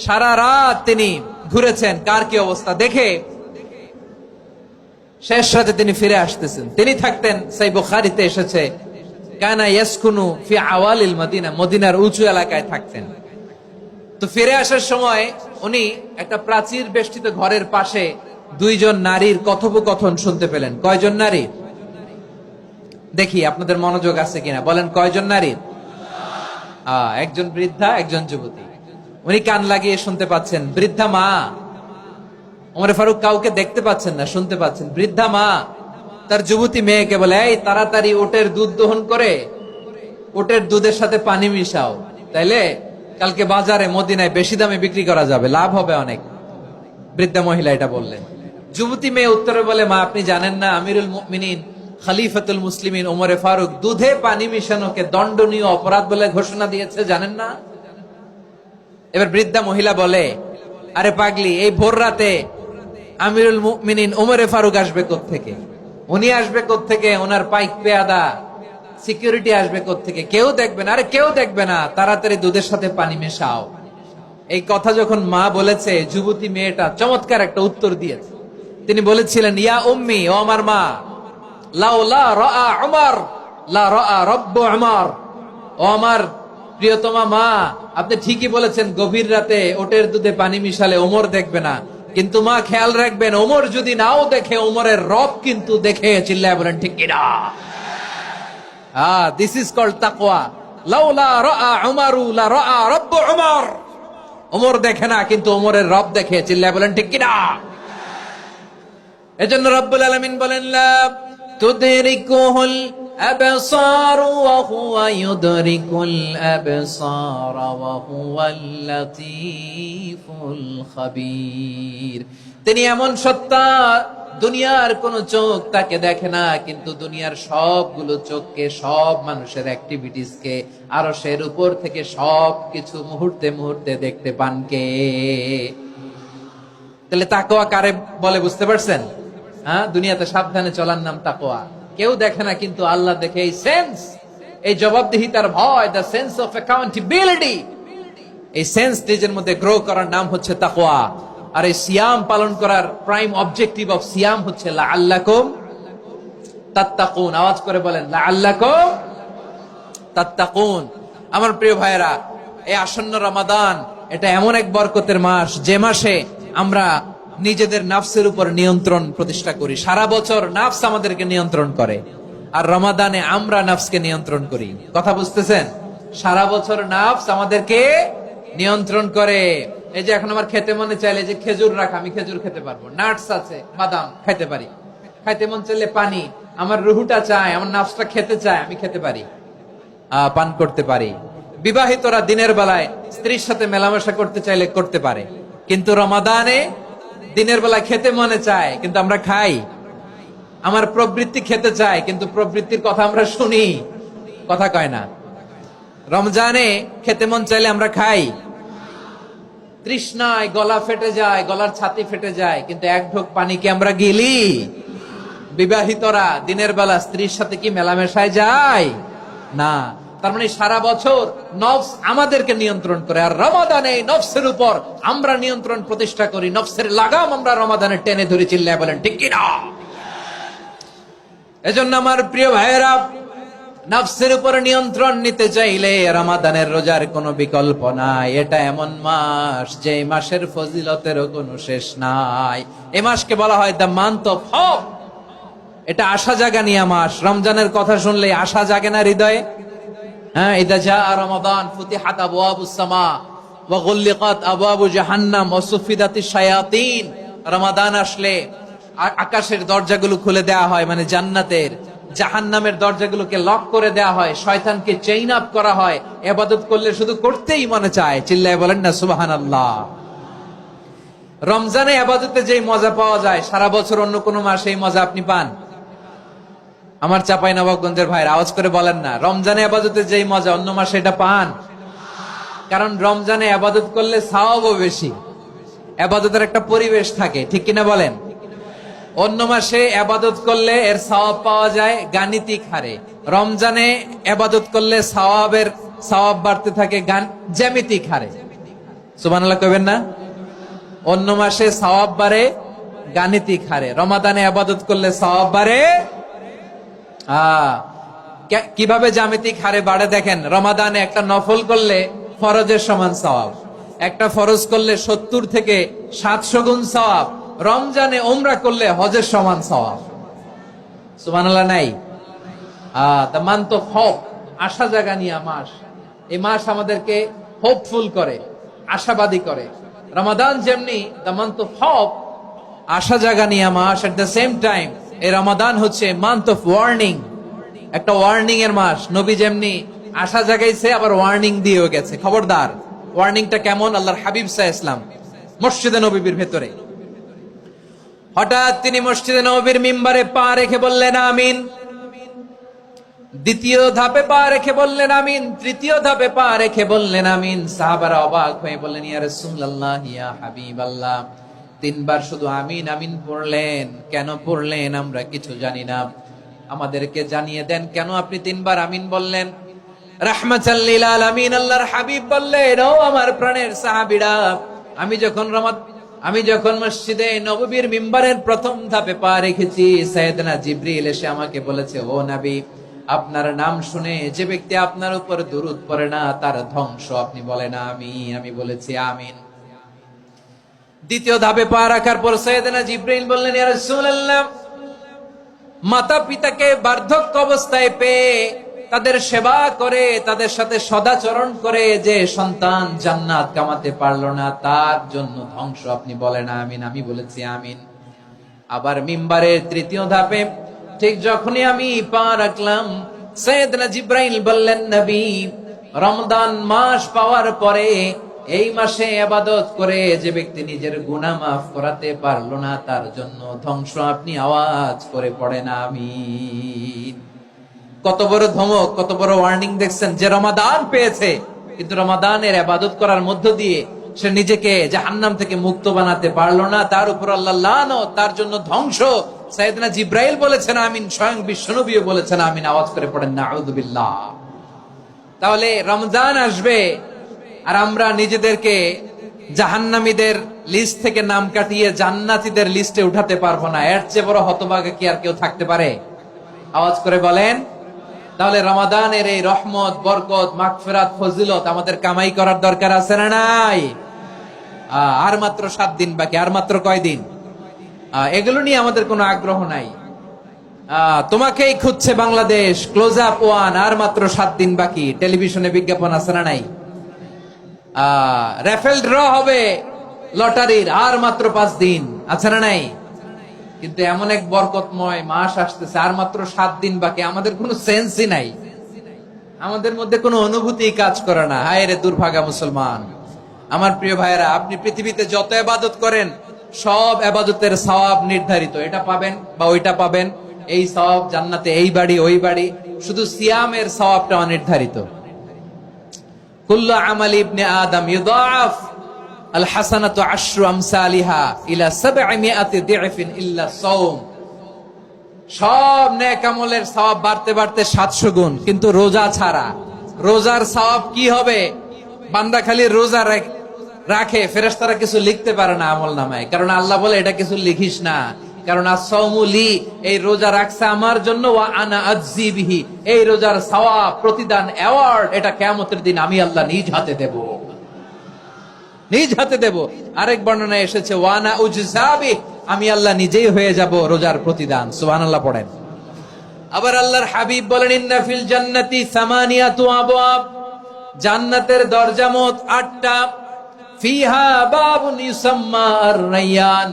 সারা রাত তিনি ঘুরেছেন কার কি অবস্থা দেখে। শেষ রাতে তিনি ফিরে আসতেছেন। তিনি থাকতেন, সেই বুখারীতে এসেছে, কানা ইয়াসকুনু ফি আওয়ালিল মদিনা, মদিনার উঁচু এলাকায় থাকতেন। তো ফিরে আসার সময় উনি একটা প্রাচীর বেষ্টিত ঘরের পাশে দুইজন নারীর কথোপকথন শুনতে পেলেন। কয়জন নারী? দেখি আপনাদের মনোযোগ আছে কিনা, বলেন কয়জন নারী? একজন বৃদ্ধা, একজন যুবতী। উনি কান লাগিয়ে শুনতে পাচ্ছেন। বৃদ্ধা মা, ওমরে ফারুক কাউকে দেখতে পাচ্ছেন না, শুনতে পাচ্ছেন। বৃদ্ধা মা তার যুবতী মেয়েকে বলে, এই তাড়াতাড়ি উটের দুধ দহন করে উটের দুধের সাথে পানি মিশাও, তাইলে কালকে বাজারে মদিনায় বেশি দামে বিক্রি করা যাবে, লাভ হবে অনেক। বৃদ্ধা মহিলা এটা বললেন। যুবতী মেয়ে উত্তরে বলে, মা আপনি জানেন না আমিরুল মুমিনিন খলিফাতুল মুসলিমিন ওমরে ফারুক দুধে পানি মিশানোকে দণ্ডনীয় অপরাধ বলে ঘোষণা দিয়েছে, জানেন না? এবার বৃদ্ধা মহিলা বলে, আরে পাগলি, এই ভোর রাতে আমিরুল মুমিনিন ওমরে ফারুক আসবে কোত্থেকে? উনি আসবে কোত্থেকে? ওনার পাইক পেয়াদা সিকিউরিটি আসবে কোত্থেকে? কেউ দেখবে না। আরে কেউ দেখবে না, তাড়াতাড়ি দুধের সাথে পানি মেশাও। এই কথা যখন মা বলেছে, যুবতী মেয়েটা চমৎকার একটা উত্তর দিয়েছে। তিনি বলেছিলেন, ইয়া উম্মি, ও আমার মা, লাউলা রাআ উমর লা রাআ রব্বু উমর। ও আমার প্রিয়তমা মা, আপনি ঠিকই বলেছেন, গভীর রাতে ওটের দুধে পানি মিশালে ওমর দেখবে না, কিন্তু মা খেয়াল রাখবেন, ওমর যদি নাও দেখে, ওমরের রব কিন্তু দেখে। চিল্লায় বলেন ঠিক কিনা? দিস ইজ কল্ড তাকওয়া। লাউলা রাআ উমরু লা রাআ রব্বু উমর। ওমর দেখে না, কিন্তু ওমরের রব দেখে। চিল্লায় বলেন ঠিক কিনা? এজন্য রব্বুল আলামিন বলেন, লা তুদরিকুহুল আবসার ওয়া হুয়া ইউদরিকুল আবসার ওয়া হুয়াল লাতীফুল খাবীর। তিনি এমন সত্তা, দুনিয়ার কোন চোখ তাকে দেখে না, কিন্তু দুনিয়ার সবগুলো চোখকে, সব মানুষের অ্যাক্টিভিটিসকে, আরশের উপর থেকে সবকিছু মুহূর্তে মুহূর্তে দেখতে পান কে? তাহলে তাকওয়া কারে বলে বুঝতে পারছেন? দুনিয়াতে সাবধানে চলার নাম তাকওয়া। কেউ দেখে না, কিন্তু আল্লাহ দেখে। এই সেন্স, এই জবাবদিহিতার ভয়, দ্য সেন্স অফ অ্যাকাউন্টেবিলিটি, এই সেন্স নিজের মধ্যে গ্রো করার নাম হচ্ছে তাকওয়া। আর এই সিয়াম পালন করার প্রাইম অবজেক্টিভ অফ সিয়াম হচ্ছে লাআল্লাকুম তাত্তাকুন। আওয়াজ করে বলেন, লাআল্লাকুম তাত্তাকুন। আমার প্রিয় ভাইয়েরা, এই আসন্ন রমাদান, এটা এমন এক বরকতের মাস, যে মাসে আমরা নিজেদের নাফসের উপর নিয়ন্ত্রণ প্রতিষ্ঠা করি। সারা বছর নাফস আমাদেরকে নিয়ন্ত্রণ করে, আর রমাদানে আমরা নাফসকে নিয়ন্ত্রণ করি। কথা বুঝতেছেন? সারা বছর নাফস আমাদেরকে নিয়ন্ত্রণ করে। এই যে এখন আমার খেতে মনে চাইলে, যে খেজুর রাখা, আমি খেজুর খেতে পারবো, নাটস আছে, বাদাম খাইতে পারি। খাইতে মন চাইলে পানি, আমার রুহুটা চায়, আমার নাফসটা খেতে চায়, আমি খেতে পারি, পান করতে পারি। বিবাহিতরা দিনের বেলায় স্ত্রীর সাথে মেলামেশা করতে চাইলে করতে পারে, কিন্তু রমাদানে দিনের বেলায় খেতে মনে চায়, কিন্তু আমরা খাই। আমার প্রবৃত্তি খেতে চায়, কিন্তু প্রবৃত্তির কথা আমরা শুনি, কথা কয় না। রমজানে খেতে মন চাইলে আমরা খাই, তৃষ্ণায় গলা ফেটে যায়, গলার ছাতি ফেটে যায়, কিন্তু এক ঢোক পানি কি আমরা গিলি? বিবাহিতরা দিনের বেলা স্ত্রীর সাথে কি মেলামেশায় যায়? না। তার মানে সারা বছর নফস আমাদেরকে নিয়ন্ত্রণ করে, আর রমাদানে নফসের উপর আমরা নিয়ন্ত্রণ প্রতিষ্ঠা করি। নফসের লাগাম আমরা রমাদানে টেনে ধরে। চিল্লায় বলেন ঠিক কিনা? এজন্য আমার প্রিয় ভাইয়েরা, নফসের উপর নিয়ন্ত্রণ নিতে চাইলে রমাদানের রোজার কোনো বিকল্প নাই। এটা এমন মাস, যে মাসের ফজিলতেরও কোনো শেষ নাই। এই মাসকে বলা হয় দ্য মান্থ অফ হোপ। এটা আশা জাগানিয়া মাস। রমজানের কথা শুনলে আশা জাগে না হৃদয়ে? ইদা জাআ রমাদান ফুতিহাত আবওয়াবুস সামা ওয়া গুল্লিকাত আবওয়াবু জাহান্নাম ওয়া সুফিদাতিশ শায়াতিন। রমাদান আসলে আকাশের দরজাগুলো খুলে দেওয়া হয়, মানে জান্নাতের। জাহান্নামের দরজাগুলোকে লক করে দেওয়া হয়, শয়তানকে চেইন আপ করা হয়। ইবাদত করলে শুধু করতেই মনে চায়। চিল্লায় বলেন না সুবহানাল্লাহ। রমজানে ইবাদতে যেই মজা পাওয়া যায়, সারা বছর অন্য কোন মাসে এই মজা আপনি পান? আমার চাঁপাইনবাবগঞ্জের ভাইরা আওয়াজ করে বলেন না, রমজানে ইবাদতে যেই মজা অন্য মাসে এটা পান? কারণ রমজানে ইবাদত করলে সওয়াবও বেশি, ইবাদতের একটা পরিবেশ থাকে, ঠিক কিনা বলেন? অন্য মাসে ইবাদত করলে এর সওয়াব পাওয়া যায় গাণিতিক হারে, রমজানে ইবাদত করলে সওয়াব বাড়তে থাকে জ্যামিতিক হারে। সুবহানাল্লাহ কইবেন না? অন্য মাসে সওয়াব বাড়ে গাণিতিক হারে, রমাদানে ইবাদত করলে সওয়াব বাড়ে কিভাবে জ্যামিতিক হারে বাড়ে দেখেন। রমাদানে একটা নফল করলে ফরজের সমান সওয়াব, একটা ফরজ করলে 70 থেকে 700 গুণ সওয়াব। রমজানে উমরা করলে হজের সমান সওয়াব। সুবহানাল্লাহ নাই? দ্য মান্থ অফ হোপ, আশা জাগানিয়া মাস। এই মাস আমাদেরকে হোপফুল করে, আশাবাদী করে। রমাদান যেমনি দ্য মান্থ অফ হোপ, আশা জাগানিয়া মাস, এট দ্য সেম টাইম এই রমাদান হচ্ছে মান্থ অফ ওয়ার্নিং, একটা ওয়ার্নিং এর মাস। নবী যেমনি আশা জাগাইছে, আবার ওয়ার্নিং দিয়েও গেছে, খবরদার। ওয়ার্নিংটা কেমন? আল্লাহর হাবিব সাল্লাল্লাহু আলাইহি ওয়াসাল্লাম মসজিদে নববীর ভেতরে, হঠাৎ তিনি মসজিদে নববীর মিম্বারে পা রেখে বললেন আমিন। দ্বিতীয় ধাপে পা রেখে বললেন আমিন, তৃতীয় ধাপে পা রেখে বললেন আমিন। সাহাবারা অবাক হয়ে বললেন, ইয়া রাসূলুল্লাহ, ইয়া হাবিবাল্লাহ, 3 বার শুধু আমিন আমিন পড়লেন, কেন পড়লেন আমরা কিছু জানি না, আমাদেরকে জানিয়ে দেন কেন আপনি 3 বার আমিন বললেন। রাহমাতাল লিল আলামিন আল্লাহর হাবিব বললেন, ও আমার প্রাণের সাহাবীরা, আমি যখন মসজিদে নববীর মিম্বারের প্রথম ধাপে পা রেখেছি, সাইয়েদনা জিবরিল এসে আমাকে বলেছে, ও নবী, আপনার নাম শুনে যে ব্যক্তি আপনার উপর দুরূদ পড়ে না তার ধ্বংস। আপনি বলেন আমিন। আমি বলেছি আমিন। দ্বিতীয় ধাপে পা রাখার পর সাইয়েদনা জিবরিল বললেন, ইয়া রাসূলুল্লাহ, মাতা পিতাকে বার্ধক্য অবস্থায় পেয়ে তাদের সেবা করে, তাদের সাথে সদাচরণ করে যে সন্তান জান্নাত কামাতে পারলো না তার জন্য ধ্বংস। আপনি বলেন আমিন। আমি বলেছি আমিন। আবার মিম্বারের তৃতীয় ধাপে ঠিক যখনই আমি পা রাখলাম, সাইয়েদনা জিবরাইল বললেন, নবী, রমজান মাস পাওয়ার পরে এই মাসে ইবাদত করে যে ব্যক্তি নিজের গুনাহ মাফ করাতে পারলো না তার জন্য ধ্বংস। আপনি আওয়াজ করে পড়েন আমিন। কত বড় ধমক, কত বড় ওয়ার্নিং দেখছেন। যে রমাদান পেয়েছে কিন্তু রমাদানের ইবাদত করার মধ্য দিয়ে সে নিজেকে জাহান্নাম থেকে মুক্ত বানাতে পারলো না, তার উপর আল্লাহ লানত, তার জন্য ধ্বংস। সাইয়েদনা জিবরাইল বলেছেন আমিন, স্বয়ং বিশ্বনবীও বলেছেন আমিন। আওয়াজ করে পড়েন নাউযু বিল্লাহ। তাহলে রমজান আসবে আর আমরা নিজেদেরকে জাহান্নামীদের লিস্ট থেকে নাম কাটিয়ে জান্নাতীদের লিস্টে উঠাতে পারবো না। এর চেয়ে বড় হতভাগা কি আর কেউ থাকতে পারে? আওয়াজ করে বলেন। তাহলে রমাদানের এই রহমত, বরকত, মাগফিরাত, ফজিলত আমাদের কামাই করার দরকার আছে না নাই? আর মাত্র 7 দিন বাকি। আর মাত্র কয়দিন? এগুলো নিয়ে আমাদের কোনো আগ্রহ নাই। তোমাকেই খুঁজছে বাংলাদেশ, ক্লোজ আপ 1, আর মাত্র 7 দিন বাকি। টেলিভিশনে বিজ্ঞাপন আছে না নাই? রেফেল ড্র হবে লটারির, আর মাত্র 5 দিন, আছে না নাই? কিন্তু এমন এক বরকতময় মাস আসতেছে, আর মাত্র 7 দিন বাকি। আমাদের কোনো সেন্সই নাই, আমাদের মধ্যে কোনো অনুভূতি কাজ করে না। হায় রে দুর্ভাগা মুসলমান। আমার প্রিয় ভাইয়েরা, আপনি পৃথিবীতে যত ইবাদত করেন সব ইবাদতের সওয়াব নির্ধারিত। এটা পাবেন বা ওইটা পাবেন, এই সওয়াব জান্নাতে, এই বাড়ি ওই বাড়ি। শুধু সিয়ামের সওয়াবটা অনির্ধারিত। কুল্লু আমালি ইবনে আদম ইউদাআফ আল হাসানাতু আশরু আমসালিহা ইলা 700 দি'ফিন ইল্লা সাওম। সব নেক আমলের সওয়াব বাড়তে বাড়তে 700 গুণ, কিন্তু রোজা ছাড়া। রোজার সওয়াব কি হবে? বান্দা খালি রোজা রাখে, ফেরেশতারা কিছু লিখতে পারে না আমলনামায়, কারণ আল্লাহ বলে এটা কিছু লিখিস না, কারণ আস-সাওমু লি, এই রোজা রাখছে আমার জন্য, ওয়া আনা আজজি বিহি, এই রোজার সওয়াব, প্রতিদান, অ্যাওয়ার্ড এটা কিয়ামতের দিন আমি আল্লাহ নিজ হাতে দেব, নিজ হাতে দেব। আরেক বর্ণনায় এসেছে ওয়ানা উজজাবি, আমি আল্লাহ নিজেই হয়ে যাব রোজার প্রতিদান। সুবহানাল্লাহ পড়েন। আবার আল্লাহর হাবিব বলেন, ইন্না ফিল জান্নাতি সামানিয়াতু আবওয়াব, জান্নাতের দরজা মোট 8টা। ফিহা বাবুন ইউসাম্মা আর-রায়্যান,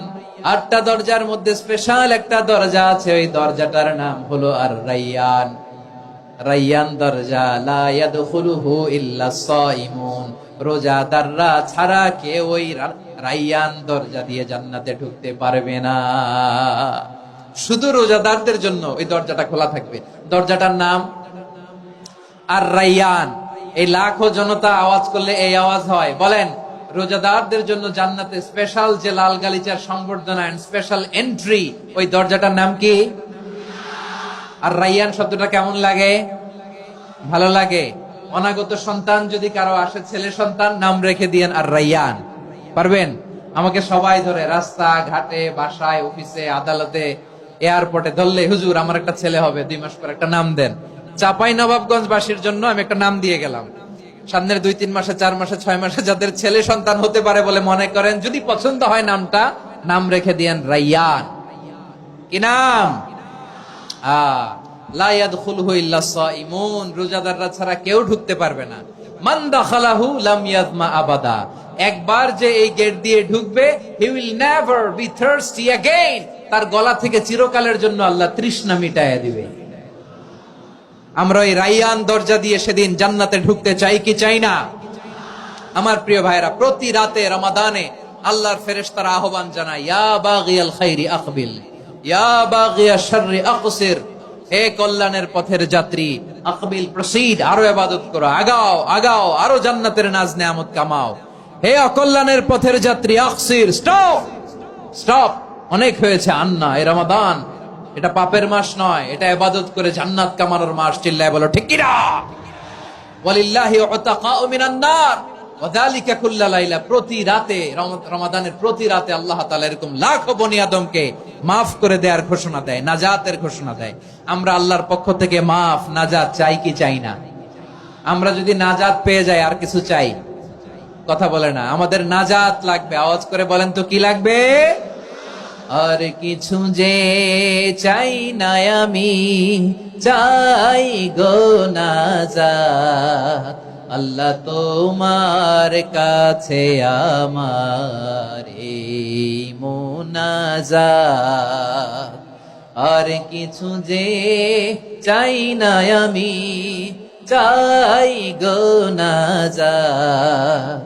8টা দরজার মধ্যে স্পেশাল একটা দরজা আছে, ওই দরজাটার নাম হলো আর-রায়্যান। রায়্যান দরজা, লা ইয়াদখুলুহু ইল্লা সাইমুন, রোজাদাররা ছাড়া কেউ ওই রায়্যান দরজা দিয়ে জান্নাতে ঢুকতে পারবে না। শুধু রোজাদারদের জন্য ওই দরজাটা খোলা থাকবে। দরজাটার নাম আর-রায়্যান। এই লাখো জনতা আওয়াজ করলে এই আওয়াজ হয়। বলেন, রোজাদারদের জন্য জান্নাতে স্পেশাল যে লাল গালিচার সংবর্ধনা এন্ড স্পেশাল এন্ট্রি, ওই দরজাটার নাম কি? আর-রায়্যান শব্দটা কেমন লাগে? ভালো লাগে। অনাগত সন্তান যদি কারো আসে, ছেলে সন্তান, নাম রেখে দিয়েন আর-রায়্যান। পারবেন? আমাকে সবাই ধরে রাস্তা ঘাটে, বাসায়, অফিসে, আদালতে, এয়ারপোর্টে ধরলে, হুজুর আমার একটা ছেলে হবে 2 মাস পর, একটা নাম দেন। চাপাই নবাবগঞ্জ বাসীর জন্য আমি একটা নাম দিয়ে গেলাম। সামনের 2-3 মাসে, 4 মাসে, 6 মাসে যাদের ছেলে সন্তান হতে পারে বলে মনে করেন, যদি পছন্দ হয় নামটা, নাম রেখে দিয়েন রায়্যান। কি নাম? লা ইয়াদখুলুহু ইল্লা সাইমুন, রোজাদাররা ছাড়া কেউ ঢুকতে পারবে না। মান দাখালাহু লাম ইয়াজমা আবাদা, একবার যে এই গেট দিয়ে ঢুকবে, he will never be thirsty again, তার গলা থেকে চিরকালের জন্য আল্লাহ তৃষ্ণা মিটায়া দিবে। আমরা ওই রায়্যান দরজা দিয়ে সেদিন জান্নাতে ঢুকতে চাই কি চাই না? আমার প্রিয় ভাইরা, প্রতি রাতে রমাদানে আল্লাহর ফেরেশতারা আহ্বান জানায়, ইয়া বাগিয়াল খাইরি আকবিল, ইয়া বাগিয়াশ শাররি আকসির, হে কল্যাণের পথের যাত্রী, আকবিল, প্রসিড, আরো ইবাদত করো, আগাও আগাও, আরো জান্নাতের নাজ নেয়ামত কামাও। হে অকল্যাণের পথের যাত্রী, আকসির, স্টপ স্টপ, অনেক হয়েছে। আন্না, এই রমাদান এটা পাপের মাস নয়, এটা ইবাদত করে জান্নাত কামানোর মাস। চিল্লায় বলো ঠিক কি না? ওয়ালিল্লাহি উতাকাউ মিনান নার ওয়া যালিকা কুল্লা লাইলা। প্রতি রাতে, রমাদানের প্রতি রাতে আল্লাহ তাআলা এরকম লাখো বনি আদমকে মাফ করে দেওয়ার ঘোষণা দেয়, নাজাতের ঘোষণা দেয়। আমরা আল্লাহর পক্ষ থেকে মাফ, নাজাত চাই কি চাই না? আমরা যদি নাজাত পেয়ে যাই আর কিছু চাই? কথা বলে না। আমাদের নাজাত লাগবে। আওয়াজ করে বলেন তো কি লাগবে? আর কিছু যে চাই না আমি, চাই গো নাজাত। আল্লাহ তোমার কাছে আমার এই মুনাজাত। আর কিছু যে চাই না আমি, চাই গো নাজাত।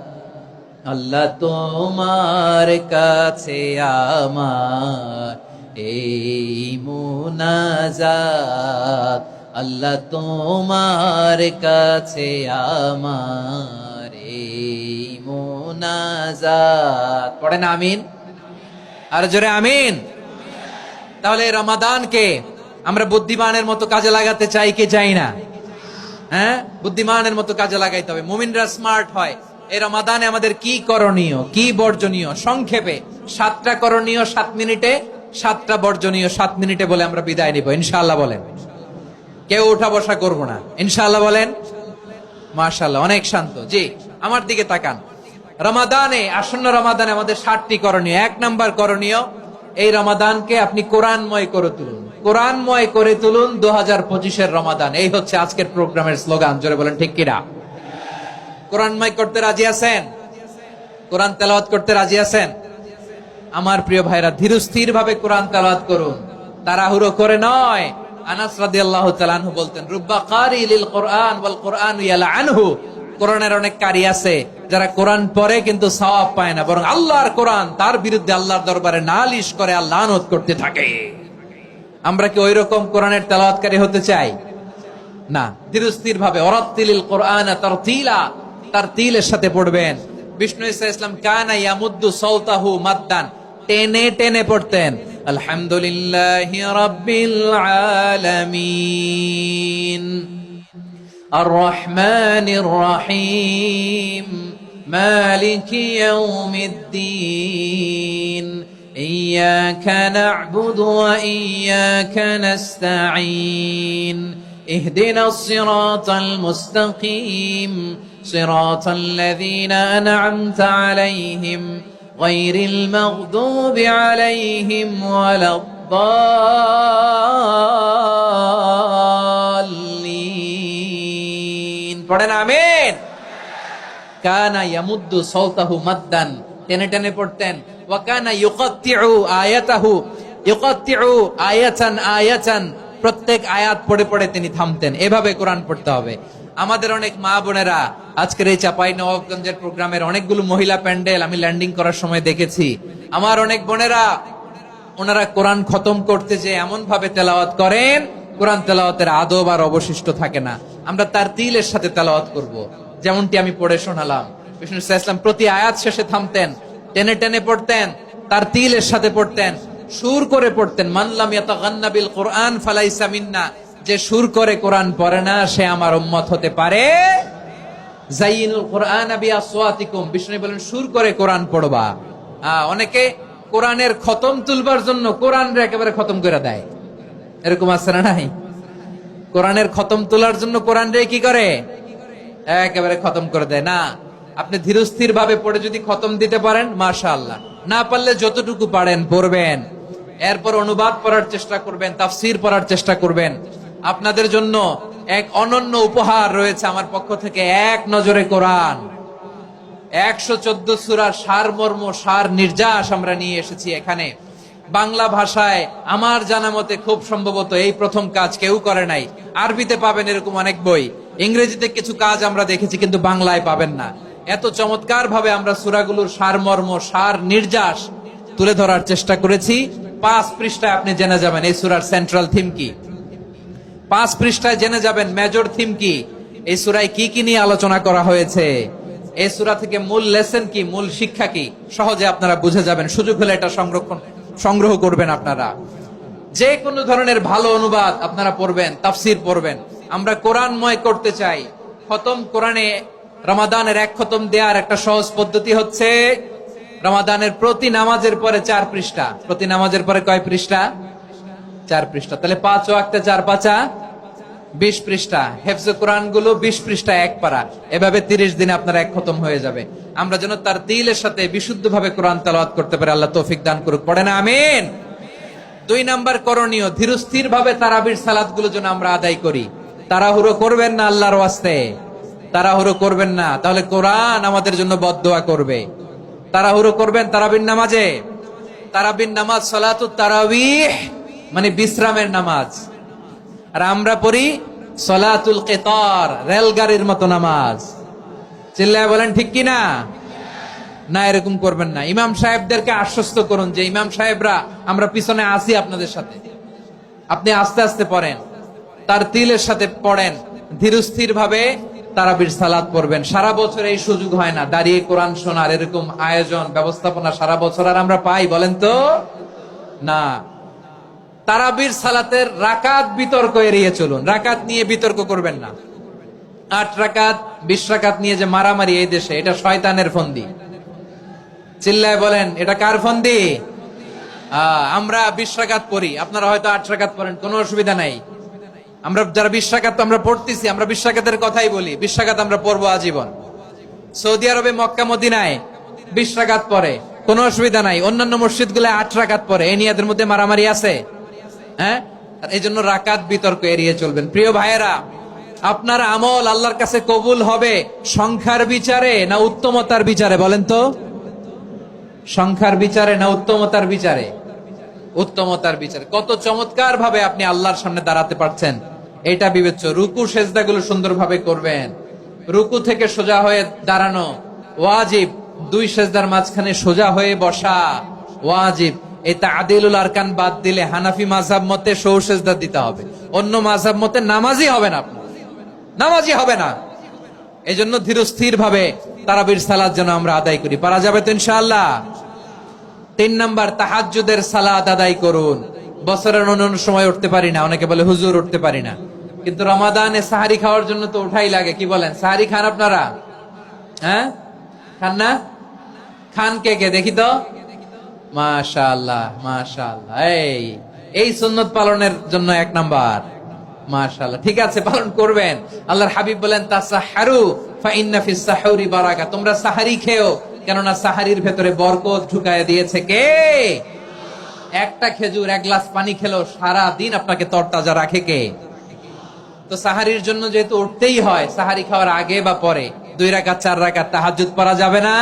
আল্লাহ তোমার কাছে আমার এই মুনাজাত। আল্লাহ তোমার কাছে আমার এই মুনাজাত। পড়েন আমিন, আর জোরে আমিন। তাহলে রমাদানকে আমরা বুদ্ধিমানের মতো কাজে লাগাতে চাই কি চাই না? হ্যাঁ, বুদ্ধিমানের মতো কাজে লাগাইতে হবে। মুমিনরা স্মার্ট হয়। এই রমাদানে আমাদের কি করণীয়, কি বর্জনীয়? সংক্ষেপে 7টা করণীয় 7 মিনিটে, 7টা বর্জনীয় 7 মিনিটে বলে আমরা বিদায় নিব ইনশাআল্লাহ। বলেন, কেউ উঠা বসা করব না ইনশাআল্লাহ। বলেন মাশাআল্লাহ, অনেক শান্ত। জি, আমার দিকে তাকান। রমাদানে, আসন্ন রমাদানে আমাদের 7টি করণীয়। 1 নাম্বার করণীয়, এই রমাদানকে আপনি কোরআনময় করে তুলুন। কোরআনময় করে তুলুন 2025-এর রমাদান। এই হচ্ছে আজকের প্রোগ্রামের স্লোগান। জোরে বলেন ঠিক কিনা? কোরআনময় করতে রাজি আছেন? কোরআন তেলাওয়াত করতে রাজি আছেন? আমার প্রিয় ভাইরা, ধীরস্থির ভাবে কোরআন তেলাওয়াত করুন, তাড়াহুড়ো করে নয়। আনাস রাদিয়াল্লাহু তাআলা আনহু বলতেন, রুব্বা কারি লিল কোরআন ওয়াল কোরআন ইয়ালআনহু। কোরআনের অনেক কারি আছে যারা কোরআন পড়ে কিন্তু সওয়াব পায় না, বরং আল্লাহর কোরআন তার বিরুদ্ধে আল্লাহর দরবারে নালিশ করে আর লানত করতে থাকে। আমরা কি ওইরকম কোরআনের তেলাওয়াতকারী হতে চাই? না। ধীরস্থির ভাবে, ওয়ারাত্তিলিল কোরআন তারতিলা, তারতিলের সাথে পড়বেন। বিষ্ণু ঈসা ইসলাম কানা ইয়ামুদ্দু সাওতাহু মাদ্দান, টেনে টেনে পড়তেন। আলহামদুলিল্লাহি রাব্বিল আলামিন আর রহমানির রহিম মালিকি ইয়াউমিদ্দিন ইয়্যাকা না'বুদু ওয়া ইয়্যাকা নাস্তাঈন ইহদিনাস সিরাতাল মুস্তাকিম صراط الذين أنعمت عليهم غير المغضوب عليهم ولا الضالين। পড়েন আমিন। কানা ইয়ামুদ্দু সাওতাহু মাদ্দান, টেনে টেনে পড়তেন। ওয়া কানা ইউকাত্তিউ আয়াতাহু, ইউকাত্তিউ আয়াতান আয়াতান, প্রত্যেক আয়াত পড়ে পড়ে তিনি থামতেন। এভাবে কোরআন পড়তে হবে। আমাদের অনেক মা বোনেরা আজকের এই চাঁপাইনবাবগঞ্জের প্রোগ্রামের অনেকগুলো মহিলা প্যান্ডেল আমি ল্যান্ডিং করার সময় দেখেছি। আমার অনেক বোনেরা, ওনারা কোরআন খতম করতে যে এমন ভাবে তেলাওয়াত করেন, কোরআন তেলাওয়াতের আদব আর অবশিষ্ট থাকে না। আমরা তারতিলের সাথে তেলাওয়াত করব, যেমনটি আমি পড়ে শোনালাম। বিষ্ণু ইসলাম প্রতি আয়াত শেষে থামতেন, টেনে টেনে পড়তেন, তারতিলের সাথে পড়তেন, সুর করে পড়তেন। মান লাম ইয়াতাগান্না বিল কোরআন ফালাইসা মিন্না, যে সুর করে কোরআন পড়ে না সে আমার উম্মত হতে পারে। যাইনুল কোরআন বিআসওয়াতিকুম, বিষ্ণু বলেন সুর করে কোরআন পড়বা। অনেকে কোরআনের খতম তুলবার জন্য কোরআনরে একেবারে খতম করে দেয়, এরকম আছে না নাই? কোরআনের খতম তোলার জন্য কোরআনরে কি করে? একেবারে খতম করে দেয়। না, আপনি ধীরস্থির ভাবে পড়ে যদি খতম দিতে পারেন মাশাআল্লাহ, না পারলে যতটুকু পারেন পড়বেন। এরপর অনুবাদ পড়ার চেষ্টা করবেন, তাফসীর পড়ার চেষ্টা করবেন। আপনাদের জন্য এক অনন্য উপহার রয়েছে আমার পক্ষ থেকে, এক নজরে কোরআন। 114 সূরার সারমর্ম, সার নির্যাস আমরা নিয়ে এসেছি এখানে বাংলা ভাষায়। আমার জানা মতে খুব সম্ভবত এই প্রথম কাজ কেউ করে নাই। আরবিতে পাবেন এরকম অনেক বই, ইংরেজিতে কিছু কাজ আমরা দেখেছি, কিন্তু বাংলায় পাবেন না। এত চমৎকার ভাবে আমরা সূরাগুলোর সারমর্ম, সার নির্যাস তুলে ধরার চেষ্টা করেছি। 5 পৃষ্ঠায় আপনি জেনে যাবেন এই সূরার সেন্ট্রাল থিম কি। 5 পৃষ্ঠায় জেনে যাবেন মেজর থিম কি, এই সূরায় কি কি নিয়ে আলোচনা করা হয়েছে, এই সূরা থেকে মূল লেসন কি, মূল শিক্ষা কি, সহজে আপনারা বুঝে যাবেন। সুযোগ হলে এটা সংগ্রহ করবেন আপনারা। যে কোনো ধরনের ভালো অনুবাদ আপনারা পড়বেন, তাফসীর পড়বেন। আমরা কোরআনময় করতে চাই, খতম কোরআনে রমাদানের এক খতম দেওয়ার একটা সহজ পদ্ধতি হচ্ছে রমাদানের প্রতি নামাজের পরে 4 পৃষ্ঠা। প্রতি নামাজের পরে কয় পৃষ্ঠা? 4 পৃষ্ঠা। তাহলে 5 ওয়াক্তে 4 পাঁচা 20 পৃষ্ঠা। হেফজে কোরআন গুলো 20 পৃষ্ঠা এক পারা। এভাবে 30 দিনে আপনার এক খতম হয়ে যাবে। আমরা যেন তার তিলের সাথে বিশুদ্ধভাবে কোরআন তেলাওয়াত করতে পারি, আল্লাহ তৌফিক দান করুক। পড়ে না আমিন। 2 নাম্বার করণীয়, ধীরস্থির ভাবে তারাবির সালাত গুলো যেন আমরা আদায় করি। তাড়াহুড়ো করবেন না আল্লাহর ওয়াস্তে, তাড়াহুড়ো করবেন না, তাহলে কোরআন আমাদের জন্য বদদোয়া করবে। তাড়াহুড়ো করবেন তারাবির নামাজে। তারাবির নামাজ সালাতুত তারাবিহ মানে বিশ্রামের নামাজ। আর আমরা পড়ি সালাতুল কিতার, রেলগাড়ির মতো নামাজ। চিল্লায় বলেন ঠিক কি না? না, এরকম করবেন না। ইমাম সাহেবদেরকে আশ্বস্ত করুন যে ইমাম সাহেবরা আমরা পিছনে আসি আপনাদের সাথে, আপনি আস্তে আস্তে পড়েন, তার তিলের সাথে পড়েন, ধীরস্থির ভাবে তারাবির সালাত পড়বেন। সারা বছর এই সুযোগ হয় না দাঁড়িয়ে কোরআন শোনার, এরকম আয়োজন ব্যবস্থাপনা সারা বছর আর আমরা পাই বলেন তো? না। তারাবির সালাতের রাকাত বিতর্ক এড়িয়ে চলুন। রাকাত নিয়ে বিতর্ক করবেন না। 8 রাকাত 20 রাকাত নিয়ে যে মারামারি এই দেশে, এটা শয়তানের ফন্দি। চিল্লায় বলেন এটা কার ফন্দি? আমরা 20 রাকাত পড়ি, আপনারা হয়তো 8 রাকাত পড়েন, কোনো অসুবিধা নাই। আমরা যারা 20 রাকাত আমরা পড়তেছি, আমরা 20 রাকাতের কথাই বলি। 20 রাকাত আমরা পড়বো আজীবন। সৌদি আরবে মক্কা মদিনায় 20 রাকাত পড়ে, কোনো অসুবিধা নাই। অন্যান্য মসজিদ গুলো 8 রাকাত পড়ে। এই নিয়ে এদের মধ্যে মারামারি আছে? হ্যাঁ, এই জন্য রাকাত বিতর্ক এড়িয়ে চলবেন। প্রিয় ভাইয়েরা, আপনার আমল আল্লাহর কাছে কবুল হবে সংখ্যার বিচারে না উত্তমতার বিচারে? বলেন তো, সংখ্যার বিচারে না উত্তমতার বিচারে? উত্তমতার বিচারে। কত চমৎকার ভাবে আপনি আল্লাহর সামনে দাঁড়াতে পারছেন এটা বিবেচ্য। রুকু সেজদা গুলো সুন্দরভাবে করবেন। রুকু থেকে সোজা হয়ে দাঁড়ানো ওয়াজিব। 2 সেজদার মাঝখানে সোজা হয়ে বসা ওয়াজিব। এই তাদিলুল আরকান বাদ দিলে হানাফি মাযহাব মতে সৌ সেজদা দিতে হবে। অন্য মাযহাব মতে নামাজই হবে না, আপনার নামাজই হবে না। এই জন্য ধীরস্থির ভাবে তারাবির সালাত যেন আমরা আদায় করি। পারা যাবে তো ইনশাআল্লাহ? 3 নাম্বার, তাহাজ্জুদের সালাত আদায় করুন। বছরের অন্য সময় উঠতে পারি না, অনেকে বলে হুজুর উঠতে পারি না, কিন্তু রমাদানে সাহারি খাওয়ার জন্য তো উঠাই লাগে। কি বলেন, সাহারি খান আপনারা? হ্যাঁ, খান না? খান কে কে দেখি তো? মাশাআল্লাহ মাশাআল্লাহ। এই সুন্নত পালনের জন্য 1 নাম্বার। মাশাআল্লাহ, ঠিক আছে, পালন করবেন। আল্লাহর হাবিব বলেন তাসাহহারু ফা ইন্না ফিস সাহুরি বারাকা, তোমরা সাহারি খেও, কেননা সাহারির ভেতরে বরকত ঢুকায় দিয়েছে কে? একটা খেজুর 1 গ্লাস পানি খেলেও সারা দিন আপনাকে তরতাজা রাখে কে? তো সাহারির জন্য যেহেতু উঠতেই হয়, সাহারি খাওয়ার আগে বা পরে 2 রাকাত 4 রাকাত তাহাজ্জুদ পড়া যাবে না?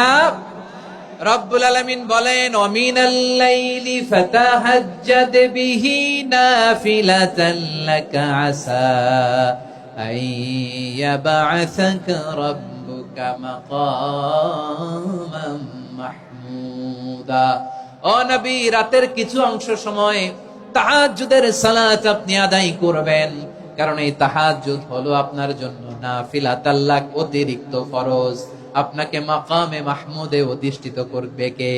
রব্বুল আলামিন বলেন ওয়ামিনাল লাইলি ফাতাহাজ্জাদ বিহি নাফিলাতান লাকা আসা আইয়াবআসাকা রাব্বুকা মাকামান মাহমুদা। ও নবী, রাতের কিছু অংশ সময় তাহাজ্জুদের সালাত আপনি আদায় করবেন, কারণ এই তাহাজ্জুদ হলো আপনার জন্য নাফিলাতাল লাক, অতিরিক্ত ফরজ। আপনাকে মাকামে মাহমুদে অধিষ্ঠিত করবে কে?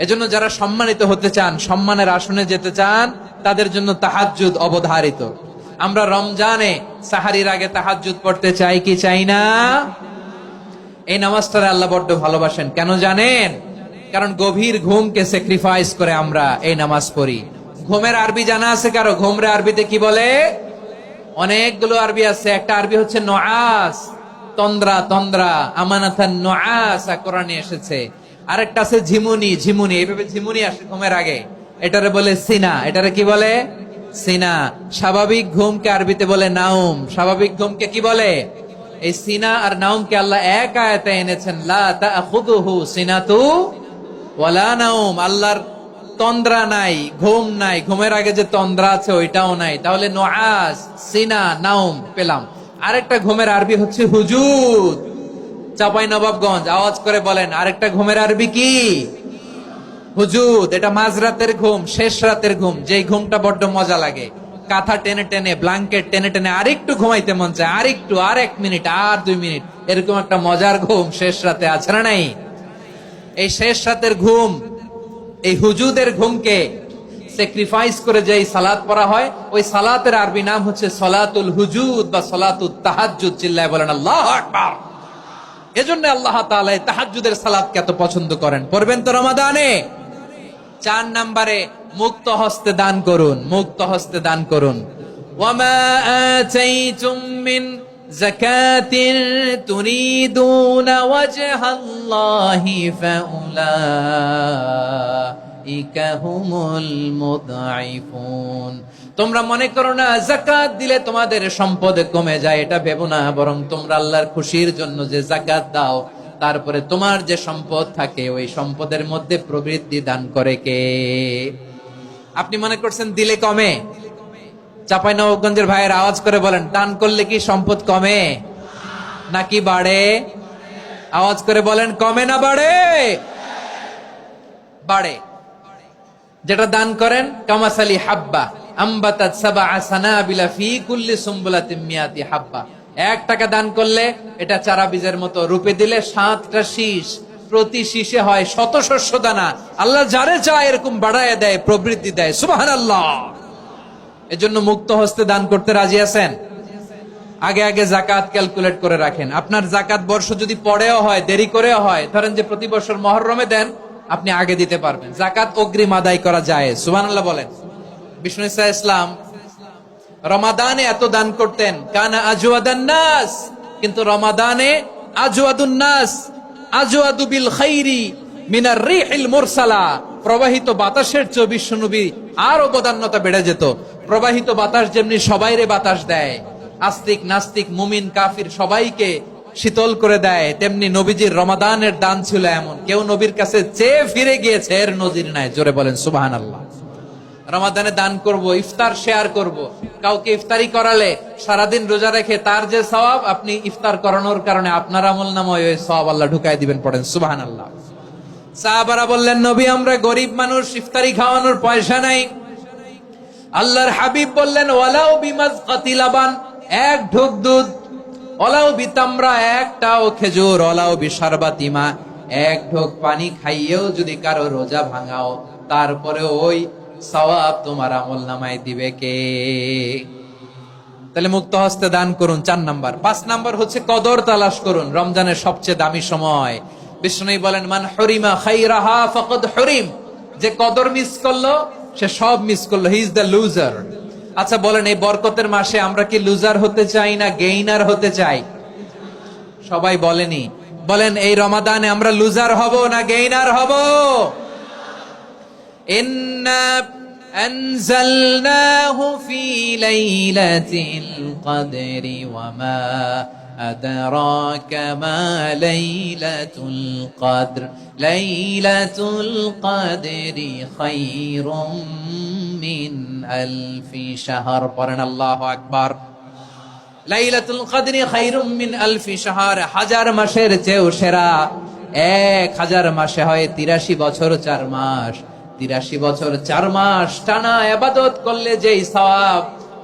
এজন্য যারা সম্মানিত হতে চান, সম্মানের আসনে যেতে চান, তাদের জন্য তাহাজ্জুদ অবধারিত। আমরা রমজানে সাহারির আগে তাহাজ্জুদ পড়তে চাই কি চাই না? এই নামাজটারে আল্লাহ বড্ড ভালোবাসেন। কেন জানেন? কারণ গভীর ঘুমকে স্যাক্রিফাইস করে আমরা এই নামাজ পড়ি। ঘুমের আরবি জানা আছে কারো? ঘুমরে আরবিতে কি বলে? অনেকগুলো আরবি আছে। একটা আরবি হচ্ছে নুআস, তন্দ্রা, তন্দ্রা, আমানাতান নুআসা কোরআনে এসেছে। আরেকটা আছে ঝিমুনি, ঝিমুনি, এইভাবে ঝিমুনি আসে ঘুমের আগে, এটারে বলে সিনা। এটারে কি বলে? সিনা। স্বাভাবিক ঘুমকে আরবিতে বলে নাউম। স্বাভাবিক ঘুমকে কি বলে? এই সিনা আর নাউমকে আল্লাহ এক আয়াতে এনেছেন, লা তাখুযুহু সিনাতু ওয়ালা নাউম। আল্লাহর তন্দ্রা নাই, ঘুম নাই। ঘুমের আগে যে তন্দ্রা আছে ওইটাও নাই। তাহলে নুআস, সিনা, নাউম পেলাম। আরেকটা ঘুমের আরবি হচ্ছে হুজুদ। চাপাই নবাবগঞ্জ আওয়াজ করে বলেন, আরেকটা ঘুমের আরবি কি? হুজুদ। এটা মাঝরাতের ঘুম, শেষ রাতের ঘুম, যেই ঘুমটা বড্ড মজা লাগে। কাঁথা টেনে টেনে, ব্ল্যাঙ্কেট টেনে টেনে আরেকটু ঘুমাইতে মন চায়, আরেকটু, আর 1 মিনিট, আর 2 মিনিট, এরকম একটা মজার ঘুম শেষ রাতে আছে না নাই? এই শেষ রাতের ঘুম, এই হুজুদের ঘুমকে স্যাক্রিফাইস করে যে সালাত পড়া হয়, ওই সালাতের আরবি নাম হচ্ছে সলাতুল হুজুদ বা সলাতুত তাহাজ্জুদ। চিল্লায় বলেন আল্লাহু আকবার। এজন্য আল্লাহ তাআলা তাহাজ্জুদের সালাতকে এত পছন্দ করেন। পড়বেন তো রমাদানে। 4 নম্বরে মুক্ত হস্তে দান করুন, মুক্ত হস্তে দান করুন। ওয়ামা আতাইতুম মিন যাকাতিন তুরিদুনা ওয়াজহাল্লাহি ফাউলাইকা হুমুল মুদঈফুন। তোমরা মনে করো না যাকাত দিলে তোমাদের সম্পদ কমে যায়, এটা ভেবো না, বরং তোমরা আল্লাহর খুশির জন্য যে যাকাত দাও, তারপরে তোমার যে সম্পদ থাকে ওই সম্পদের মধ্যে প্রবৃদ্ধি দান করে কে? আপনি মনে করছেন দিলে কমে? চাঁপাইনবাবগঞ্জের ভাইয়ের আওয়াজ করে বলেন, দান করলে কি সম্পদ কমে নাকি বাড়ে? আওয়াজ করে বলেন, কমে না বাড়ে? বাড়ে। যেটা দান করেন কামাসালি হাব্বা আম্বাতাত সাবআ সানাবিলা ফি কুল্লি সুমবুলাতিন মিয়াতি হাব্বা। 1 টাকা দান করলে এটা চারা বীজের মতো, রূপে দিলে 7টা শীষ, প্রতি শীষে হয় শত শস্য দানা। আল্লাহ যারে চায় এরকম বাড়ায় দেয়, প্রবৃদ্ধি দেয়। সুবহানাল্লাহ। এজন্য মুক্ত হস্তে দান করতে রাজি আছেন? আগে আগে যাকাত ক্যালকুলেট করে রাখেন। আপনার যাকাত বর্ষ যদি পরেও হয়, দেরি করেও হয়, ধরেন যে প্রতি বছর মুহররমে দেন, আপনি আগে দিতে পারবেন। যাকাত অগ্রিম আদায় করা যায়। সুবহানাল্লাহ বলেন। বিষ্ণু ইসা ইসলাম রমাদানে এত দান করতেন, কানা আজওয়াদান নাস, কিন্তু রমাদানে আজওয়াদুন নাস আজওয়াদু বিল খাইরি মিনার রিহিল মুরসালা। প্রবাহিত বাতাসের চেয়ে বিশ্বনবী আর অবদান্যতা বেড়ে যেত। প্রবাহিত বাতাস যেমনি সবাইরে বাতাস দেয়, আস্তিক নাস্তিক মুমিন কাফির সবাইকে শীতল করে দেয়, তেমনি নবীজির রমাদানের দান ছিল এমন, কেউ নবীর কাছে চেয়ে ফিরে গিয়েছে এর নজির নাই। জোরে বলেন সুবহানাল্লাহ। রমাদানে দান করব, ইফতার শেয়ার করব। কাউকে ইফতারি করালে সারাদিন রোজা রেখে তার যে সওয়াব, আপনি ইফতার করানোর কারণে আপনার আমলনামায় ওই সওয়াব আল্লাহ ঢুকায় দিবেন। পড়েন সুবহানাল্লাহ। সাহাবারা বললেন, নবী আমরা গরিব মানুষ, ইফতারি খাওয়ানোর পয়সা নাই। আল্লাহর হাবিব বললেন, ওয়ালাউ বিমাজকাতি লাবান, 1 ঢোক দুধ, ওয়ালাউ বিতামরা, 1টাও খেজুর, ওয়ালাউ বিশারবাতি মা, 1 ঢোক পানি খাইয়েও যদি কারো রোজা ভাঙাও, তারপরে ওই সওয়াব তোমার আমলনামায় দিবে কে? তাহলে মুক্ত হস্তে দান করুন 4 নাম্বার। 5 নাম্বার হচ্ছে কদর তালাশ করুন। রমজানের সবচেয়ে দামি সময়। বিষ্ণু বলেন, মান হুরিমা খাইরাহা ফাকাদ হুরিম, যে কদর মিস করলো সে সব মিস করলো, হি ইজ দ্য লুজার। আচ্ছা বলেন, এই বরকতের মাসে আমরা কি লুজার হতে চাই না গেইনার হতে চাই? সবাই বলেনি। বলেন, এই রমাদানে আমরা লুজার হব না গেইনার হব? ইন্না আনজালনাহু ফি লাইলাতিল কদরি ওয়া মা আদরাকা মা লাইলাতুল কদর লাইলাতুল কদরি খায়রুম মিন আলফি শাহর। পড়েন আল্লাহু আকবার। লাইলাতুল কদরি খায়রুম মিন আলফি শাহর, 1000 মাসের চেয়েও সেরা। 1000 মাসে হয় 83 বছর 4 মাস। 83 বছর 4 মাস টানা ইবাদত করলে যেই সওয়াব,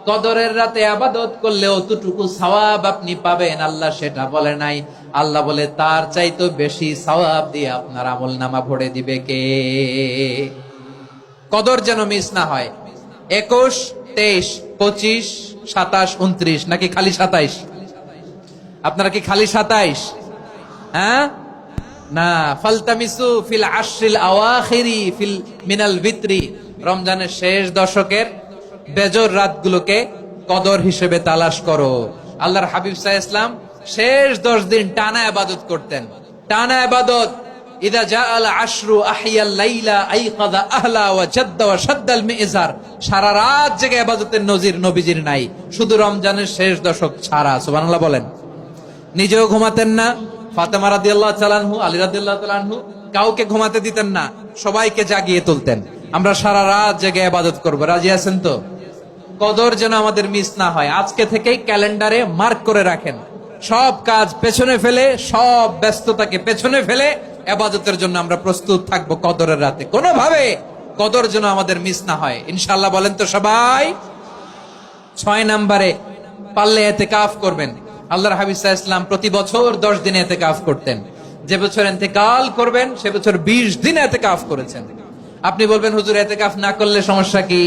কদরের রাতে ইবাদত করলে অতটুকু সওয়াব আপনি পাবেন, আল্লাহ সেটা বলে নাই। আল্লাহ বলে তার চাইতে বেশি সওয়াব দিয়ে আপনার আমলনামা ভরে দিবে কে? কদর যেন মিস না হয়। 21, 23, 25, 27, 29 নাকি খালি 27? আপনারা কি খালি 27? হ্যাঁ না, ফালতামিসু ফিল আশরিল আওয়াখিরি ফিল মিনাল ভিতরি, রমজানের শেষ দশকের বেজর রাতগুলোকে কদর হিসেবে তালাশ করো। আল্লাহর হাবিব সাল্লাল্লাহু আলাইহি ওয়াসাল্লাম শেষ 10 দিন টানা ইবাদত করতেন, টানা ইবাদত। ইদা জাআল আশরু আহিয়াল লাইলা আইকাযা আহলা ওয়া জাদ্দা ওয়া শাদ্দাল মিজার। সারা রাত জেগে ইবাদতের নজির নবীজির নাই, শুধু রমজানের শেষ দশক ছাড়া। সুবহানাল্লাহ বলেন। নিজেও ঘুমাতেন না। ফাতেমা রাদিয়াল্লাহু তাআলা আনহু, আলী রাদিয়াল্লাহু তাআলা আনহু কাউকে ঘুমাতে দিতেন না, সবাইকে জাগিয়ে তুলতেন। আমরা সারা রাত জেগে ইবাদত করব। রাজি আছেন তো? কদর যেন আমাদের মিস না হয়। আজকে থেকেই ক্যালেন্ডারে মার্ক করে রাখেন। সব কাজ পেছনে ফেলে, সব ব্যস্ততাকে পেছনে ফেলে ইবাদতের জন্য আমরা প্রস্তুত থাকবো কদরের রাতে। কোনোভাবে কদর যেন আমাদের মিস না হয়, ইনশাআল্লাহ। বলেন তো সবাই। 6 নম্বরে পারলে ইতিকাফ করবেন। আল্লাহর হাবিব সাল্লাল্লাহু আলাইহি ওয়াসাল্লাম প্রতি বছর 10 দিন ইতিকাফ করতেন। যে বছর ইন্তেকাল করবেন সে বছর 20 দিন ইতিকাফ করেছেন। আপনি বলবেন হুজুর এতেকাফ না করলে সমস্যা কি?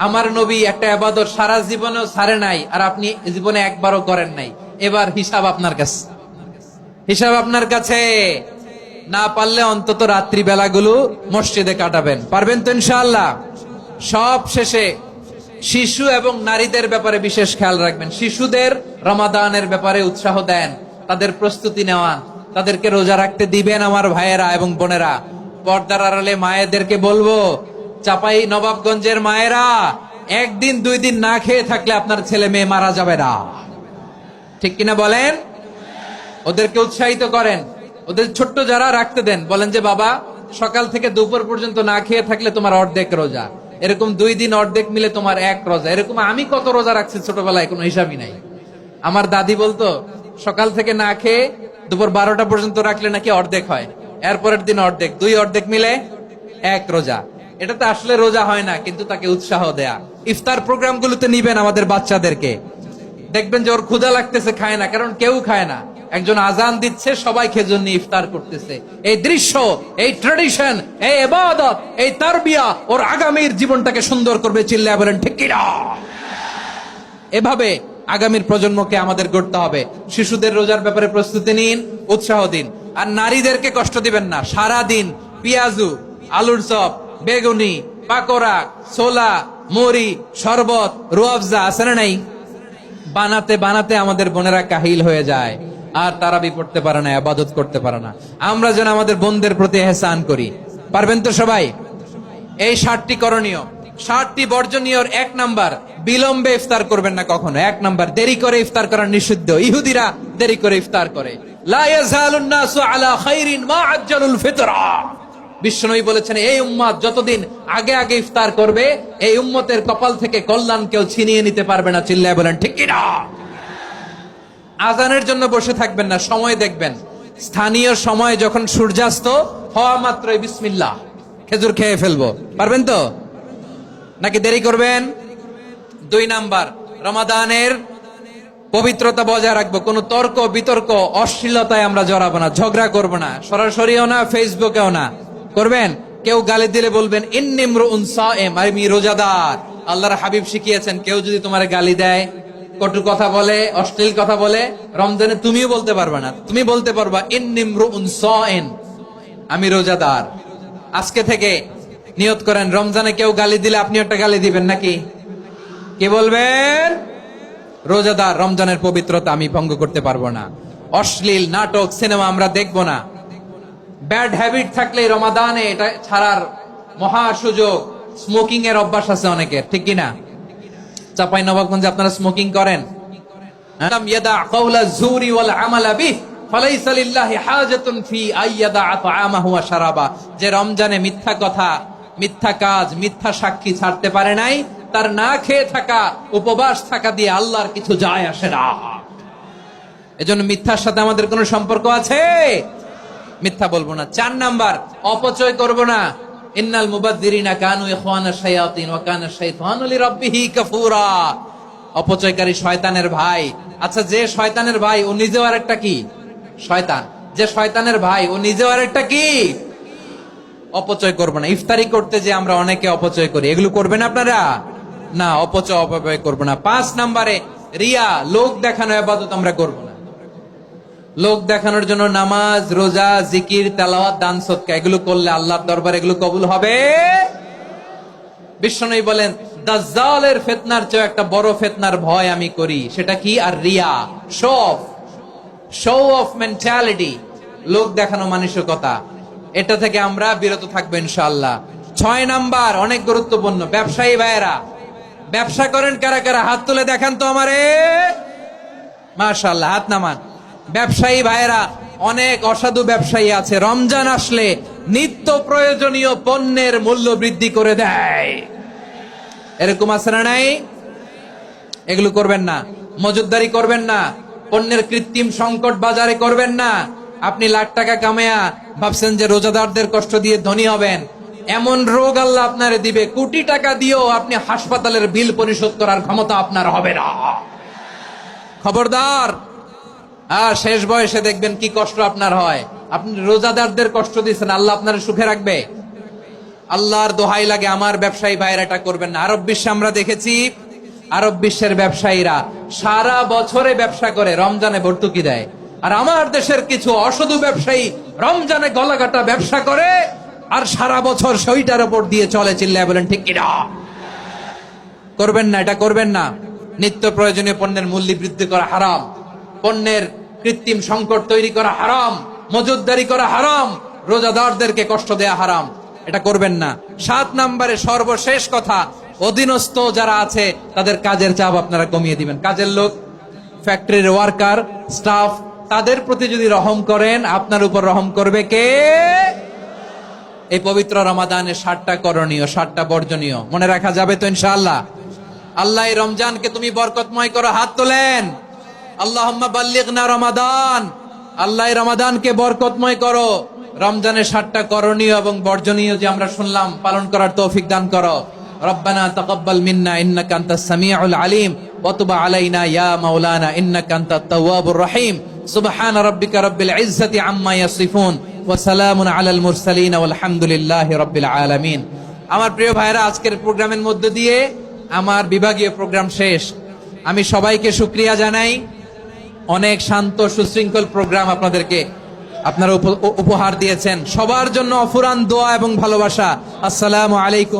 আমার নবী একটা ইবাদত সারা জীবনেও ছাড়ে নাই, আর আপনি জীবনে একবারও করেন নাই। এবার হিসাব আপনার কাছে, হিসাব আপনার কাছে। না পারলে অন্তত রাত্রি বেলাগুলো মসজিদে কাটাবেন, পারবেন তো ইনশাআল্লাহ? সব শেষে শিশু এবং নারীদের ব্যাপারে বিশেষ খেয়াল রাখবেন। শিশুদের রমাদানের ব্যাপারে উৎসাহ দেন, তাদের প্রস্তুতি নেওয়ান, তাদেরকে রোজা রাখতে দিবেন। আমার ভাইয়েরা এবং বোনেরা, পর্দার আড়ালে মায়েদেরকে বলবো, চাপাই নবাবগঞ্জের মায়েরা, একদিন দুই দিন না খেয়ে থাকলে আপনার ছেলে মেয়ে মারা যাবে না, ঠিক কিনা বলেন? ওদেরকে উৎসাহিত করেন, ওদের ছোট্ট যারা রাখতে দেন, বলেন যে বাবা সকাল থেকে দুপুর পর্যন্ত না খেয়ে থাকলে তোমার অর্ধেক রোজা, এরকম 2 দিন অর্ধেক মিলে তোমার 1 রোজা। এরকম আমি কত রোজা রাখছি ছোটবেলায়, কোনো হিসাবই নাই। আমার দাদি বলতো সকাল থেকে না খেয়ে দুপুর 12টা পর্যন্ত রাখলে নাকি অর্ধেক হয়, এরপরের দিন অর্ধেক, 2 অর্ধেক মিলে 1 রোজা। এটা তো আসলে রোজা হয় না, কিন্তু তাকে উৎসাহ দেয়া। ইফতার প্রোগ্রামগুলোতে নিবেন আমাদের বাচ্চাদেরকে, দেখবেন যে ওর ক্ষুধা লাগতেছে, খায় না, কারণ কেউ খায় না। একজন আজান দিচ্ছে, সবাই খেজুর নিয়ে ইফতার করতেছে। এই দৃশ্য, এই ট্র্যাডিশন, এই ইবাদত, এই তারবিয়া ওর আগামীর জীবনটাকে সুন্দর করবে। চিল্লায়া বলেন ঠিক কি না? এভাবে আগামীর প্রজন্মকে আমাদের গড়তে হবে। শিশুদের রোজার ব্যাপারে প্রস্তুতি নিন, উৎসাহ দিন। আর নারীদেরকে কষ্ট দিবেন না। সারা দিন পেঁয়াজু, আলুর চপ, বেগুনি, পাকোড়া, ছোলা, মুড়ি, শরবত, রুয়াবজা আছে না নাই? বানাতে বানাতে আমাদের বোনেরা কাহিল হয়ে যায়, আর তারাবি পড়তে পারে না, ইবাদত করতে পারে না। আমরা যেন আমাদের বোনদের প্রতি ইহসান করি। পারবেন তো সবাই? এই 7টি করণীয়, 7টি বর্জনীয়র 1 নাম্বার, বিলম্বে ইফতার করবেন না কখনো। 1 নাম্বার, দেরি করে ইফতার করা নিষিদ্ধ। ইহুদিরা দেরি করে ইফতার করে। লা ইয়াজালুন নাসু আলা খাইরিন মা আজ্জালুল ফিতরা। বিশ্বনবী বলেছেন, এই উম্মত যতদিন আগে আগে ইফতার করবে, এই উম্মতের কপাল থেকে কল্যাণ কেউ ছিনিয়ে নিতে পারবে না। চিল্লায় বলেন ঠিক কি না? আজানের জন্য বসে থাকবেন না, সময় দেখবেন। স্থানীয় সময় যখন সূর্যাস্ত হওয়া মাত্রই বিসমিল্লাহ, খেজুর খেয়ে ফেলবো। পারবেন তো? নাকি দেরি করবেন? 2 নাম্বার, রমাদানের পবিত্রতা বজায় রাখবো। কোনো তর্ক বিতর্ক অশ্লীলতায় আমরা জড়াবো না, ঝগড়া করবো না, সরাসরিও না, ফেসবুকেও না। করবেন? কেউ গালি দিলে বলবেন ইন্নী ইমরুউন সায়েম, আমি রোজাদার। আল্লাহর হাবিব শিখিয়েছেন, কেউ যদি তোমার গালি দেয়, কটু কথা বলে, অশ্লীল কথা বলে, রমজানে তুমিও বলতে পারবে না। তুমি বলতে পারবা ইন্নী ইমরুউন সায়েম, আমি রোজাদার। আজকে থেকে নিয়ত করেন, রমজানে কেউ গালি দিলে আপনি একটা গালি দিবেন নাকি? কি বলবেন? রোজাদার, রমজানের পবিত্রতা আমি ভঙ্গ করতে পারবো না। অশ্লীল নাটক, সিনেমা আমরা দেখবো না। ব্যাড হ্যাবিট থাকলে রমাদানে এটা ছাড়ার মহা সুযোগ। স্মোকিং এর অভ্যাস আছে অনেকের, ঠিক কিনা? চাপাই নবাবগঞ্জে আপনারা স্মোকিং করেন? ইয়াদা কাওলা যুরি ওয়াল আমালা বিহি ফালাইসা লিল্লাহি হাজাতুন ফি আইয়াদা তাআমাহু ওয়া শারাবা। যে রমজানে মিথ্যা কথা, মিথ্যা কাজ, মিথ্যা সাক্ষী ছাড়তে পারে নাই, তার না খেয়ে থাকা, উপবাস থাকা দিয়ে আল্লাহর কিছু যায় আসে না। এজন্য মিথ্যার সাথে আমাদের কোনো সম্পর্ক আছে? মিথ্যা বলবো না। 4 নাম্বার, অপচয় করব না। ইন্নাল মুবাদদিরিনা কানু ইখওয়ানাশ শায়াতিন ওয়া কানা শাইতানু লিরাব্বিহি কাফুরা। অপচয়কারী শয়তানের ভাই। আচ্ছা, যে শয়তানের ভাই ও নিজেও আরেকটা কি? শয়তান। যে শয়তানের ভাই ও নিজেও আরেকটা কি? অপচয় করব না। ইফতারি করতে যে আমরা অনেকে অপচয় করি, এগুলো করবেন আপনারা? না, অপচয় করব না। 5 নাম্বারে, রিয়া, লোক দেখানো ইবাদত আমরা করব না। লোক দেখানোর জন্য নামাজ, রোজা, জিকির, তেলাওয়াত, দান, সদকা এগুলো করলে আল্লাহর দরবারে এগুলো কবুল হবে? বিশ্বনবী বলেন, দাজ্জালের ফিতনার চেয়ে একটা বড় ফিতনার ভয় আমি করি। সেটা কি? আর রিয়া, শো অফ মেন্টালিটি, লোক দেখানো মানসিকতা। এটা থেকে আমরা বিরত থাকবো ইনশাআল্লাহ। 6 নাম্বার, অনেক গুরুত্বপূর্ণ। ব্যবসায়ী ভাইয়েরা, ব্যবসা করেন কারা কারা? হাত তুলে দেখান তো আমারে। মাশাআল্লাহ, হাত নামান। ব্যবসায়ী ভাইয়েরা, অনেক অসাধু ব্যবসায়ী আছে, রমজান আসলে নিত্য প্রয়োজনীয় পণ্যের মূল্য বৃদ্ধি করে দেয়। এরকম আছে না নাই? এগুলো করবেন না। মজুদদারি করবেন না। পণ্যের কৃত্রিম সংকট বাজারে করবেন না। আপনি লাখ টাকা কামায়া ভাবছেন যে রোজাদারদের কষ্ট দিয়ে ধনী হবেন। এমন রোগ আল্লাহ আপনারে দিবে, কোটি টাকা দিয়েও আপনি হাসপাতালের বিল পরিশোধ করার ক্ষমতা আপনার হবে না। খবরদার। আর শেষ বয়সে দেখবেন কি কষ্ট আপনার হয়। আপনি রোজাদারদের কষ্ট দিচ্ছেন, আল্লাহ আপনার সুখে রাখবে? আল্লাহর দোহাই লাগে আমার ব্যবসায়ী ভাইয়েরা এটা করবেন না। আরব বিশ্বে আমরা দেখেছি, আরব বিশ্বের ব্যবসায়ীরা সারা বছরে ব্যবসা করে, রমজানে ভর্তুকি দেয়। আর আমার দেশের কিছু অসাধু ব্যবসায়ী রমজানে গলাকাটা ব্যবসা করে আর সারা বছর সইটার উপর দিয়ে চলে। চিল্লায় বলেন ঠিক কিনা? করবেন না, এটা করবেন না। নিত্য প্রয়োজনীয় পণ্যের মূল্য বৃদ্ধি করা হারাম, পণ্যের কৃত্রিম সংকট তৈরি করা হারাম, মজুতদারি করা হারাম, রোজাদারদেরকে কষ্ট দেয়া হারাম, এটা করবেন না। 7 নম্বরে সর্বশেষ কথা, অধীনস্থ যারা আছে তাদের কাজের চাপ আপনারা কমিয়ে দিবেন। কাজের লোক, ফ্যাক্টরির ওয়ার্কার, স্টাফ, তাদের প্রতি যদি রহম করেন, আপনার উপর রহম করবে কে? এই পবিত্র রমাদানে 7টা করণীয়, 7টা বর্জনীয় মনে রাখা যাবে তো ইনশাআল্লাহ? আল্লাহ এই রমজানকে তুমি বরকতময় করো, হাত তোলেন। আল্লাহুম্মা বাল্লিগনা রমাদান, আল্লাহ এই রমাদানকে বরকতময় করো। রমজানের 7টা করণীয় এবং বর্জনীয় যে আমরা শুনলাম, পালন করার তৌফিক দান করো। রব্বানা তাকাব্বাল মিন্না ইন্নাকা আনতাস সামিউল আলিম ওয়া তুব আলাইনা ইয়া মাওলানা ইন্নাকা আনতাত তাওয়াবুর রহিম। সুবহানা রাব্বিকা রাব্বিল ইজ্জাতি আম্মা ইয়াসিফুন ওয়া সালামুন আলাল মুরসালিন ওয়ালহামদুলিল্লাহি রাব্বিল আলামিন। আমার প্রিয় ভাইরা, আজকের প্রোগ্রামের মধ্য দিয়ে আমার বিভাগীয় প্রোগ্রাম শেষ। আমি সবাইকে শুকরিয়া জানাই। অনেক শান্ত সুশৃঙ্খল প্রোগ্রাম আপনারা উপহার দিয়েছেন। সবার জন্য অফুরান দোয়া এবং ভালোবাসা। আসসালামু আলাইকুম।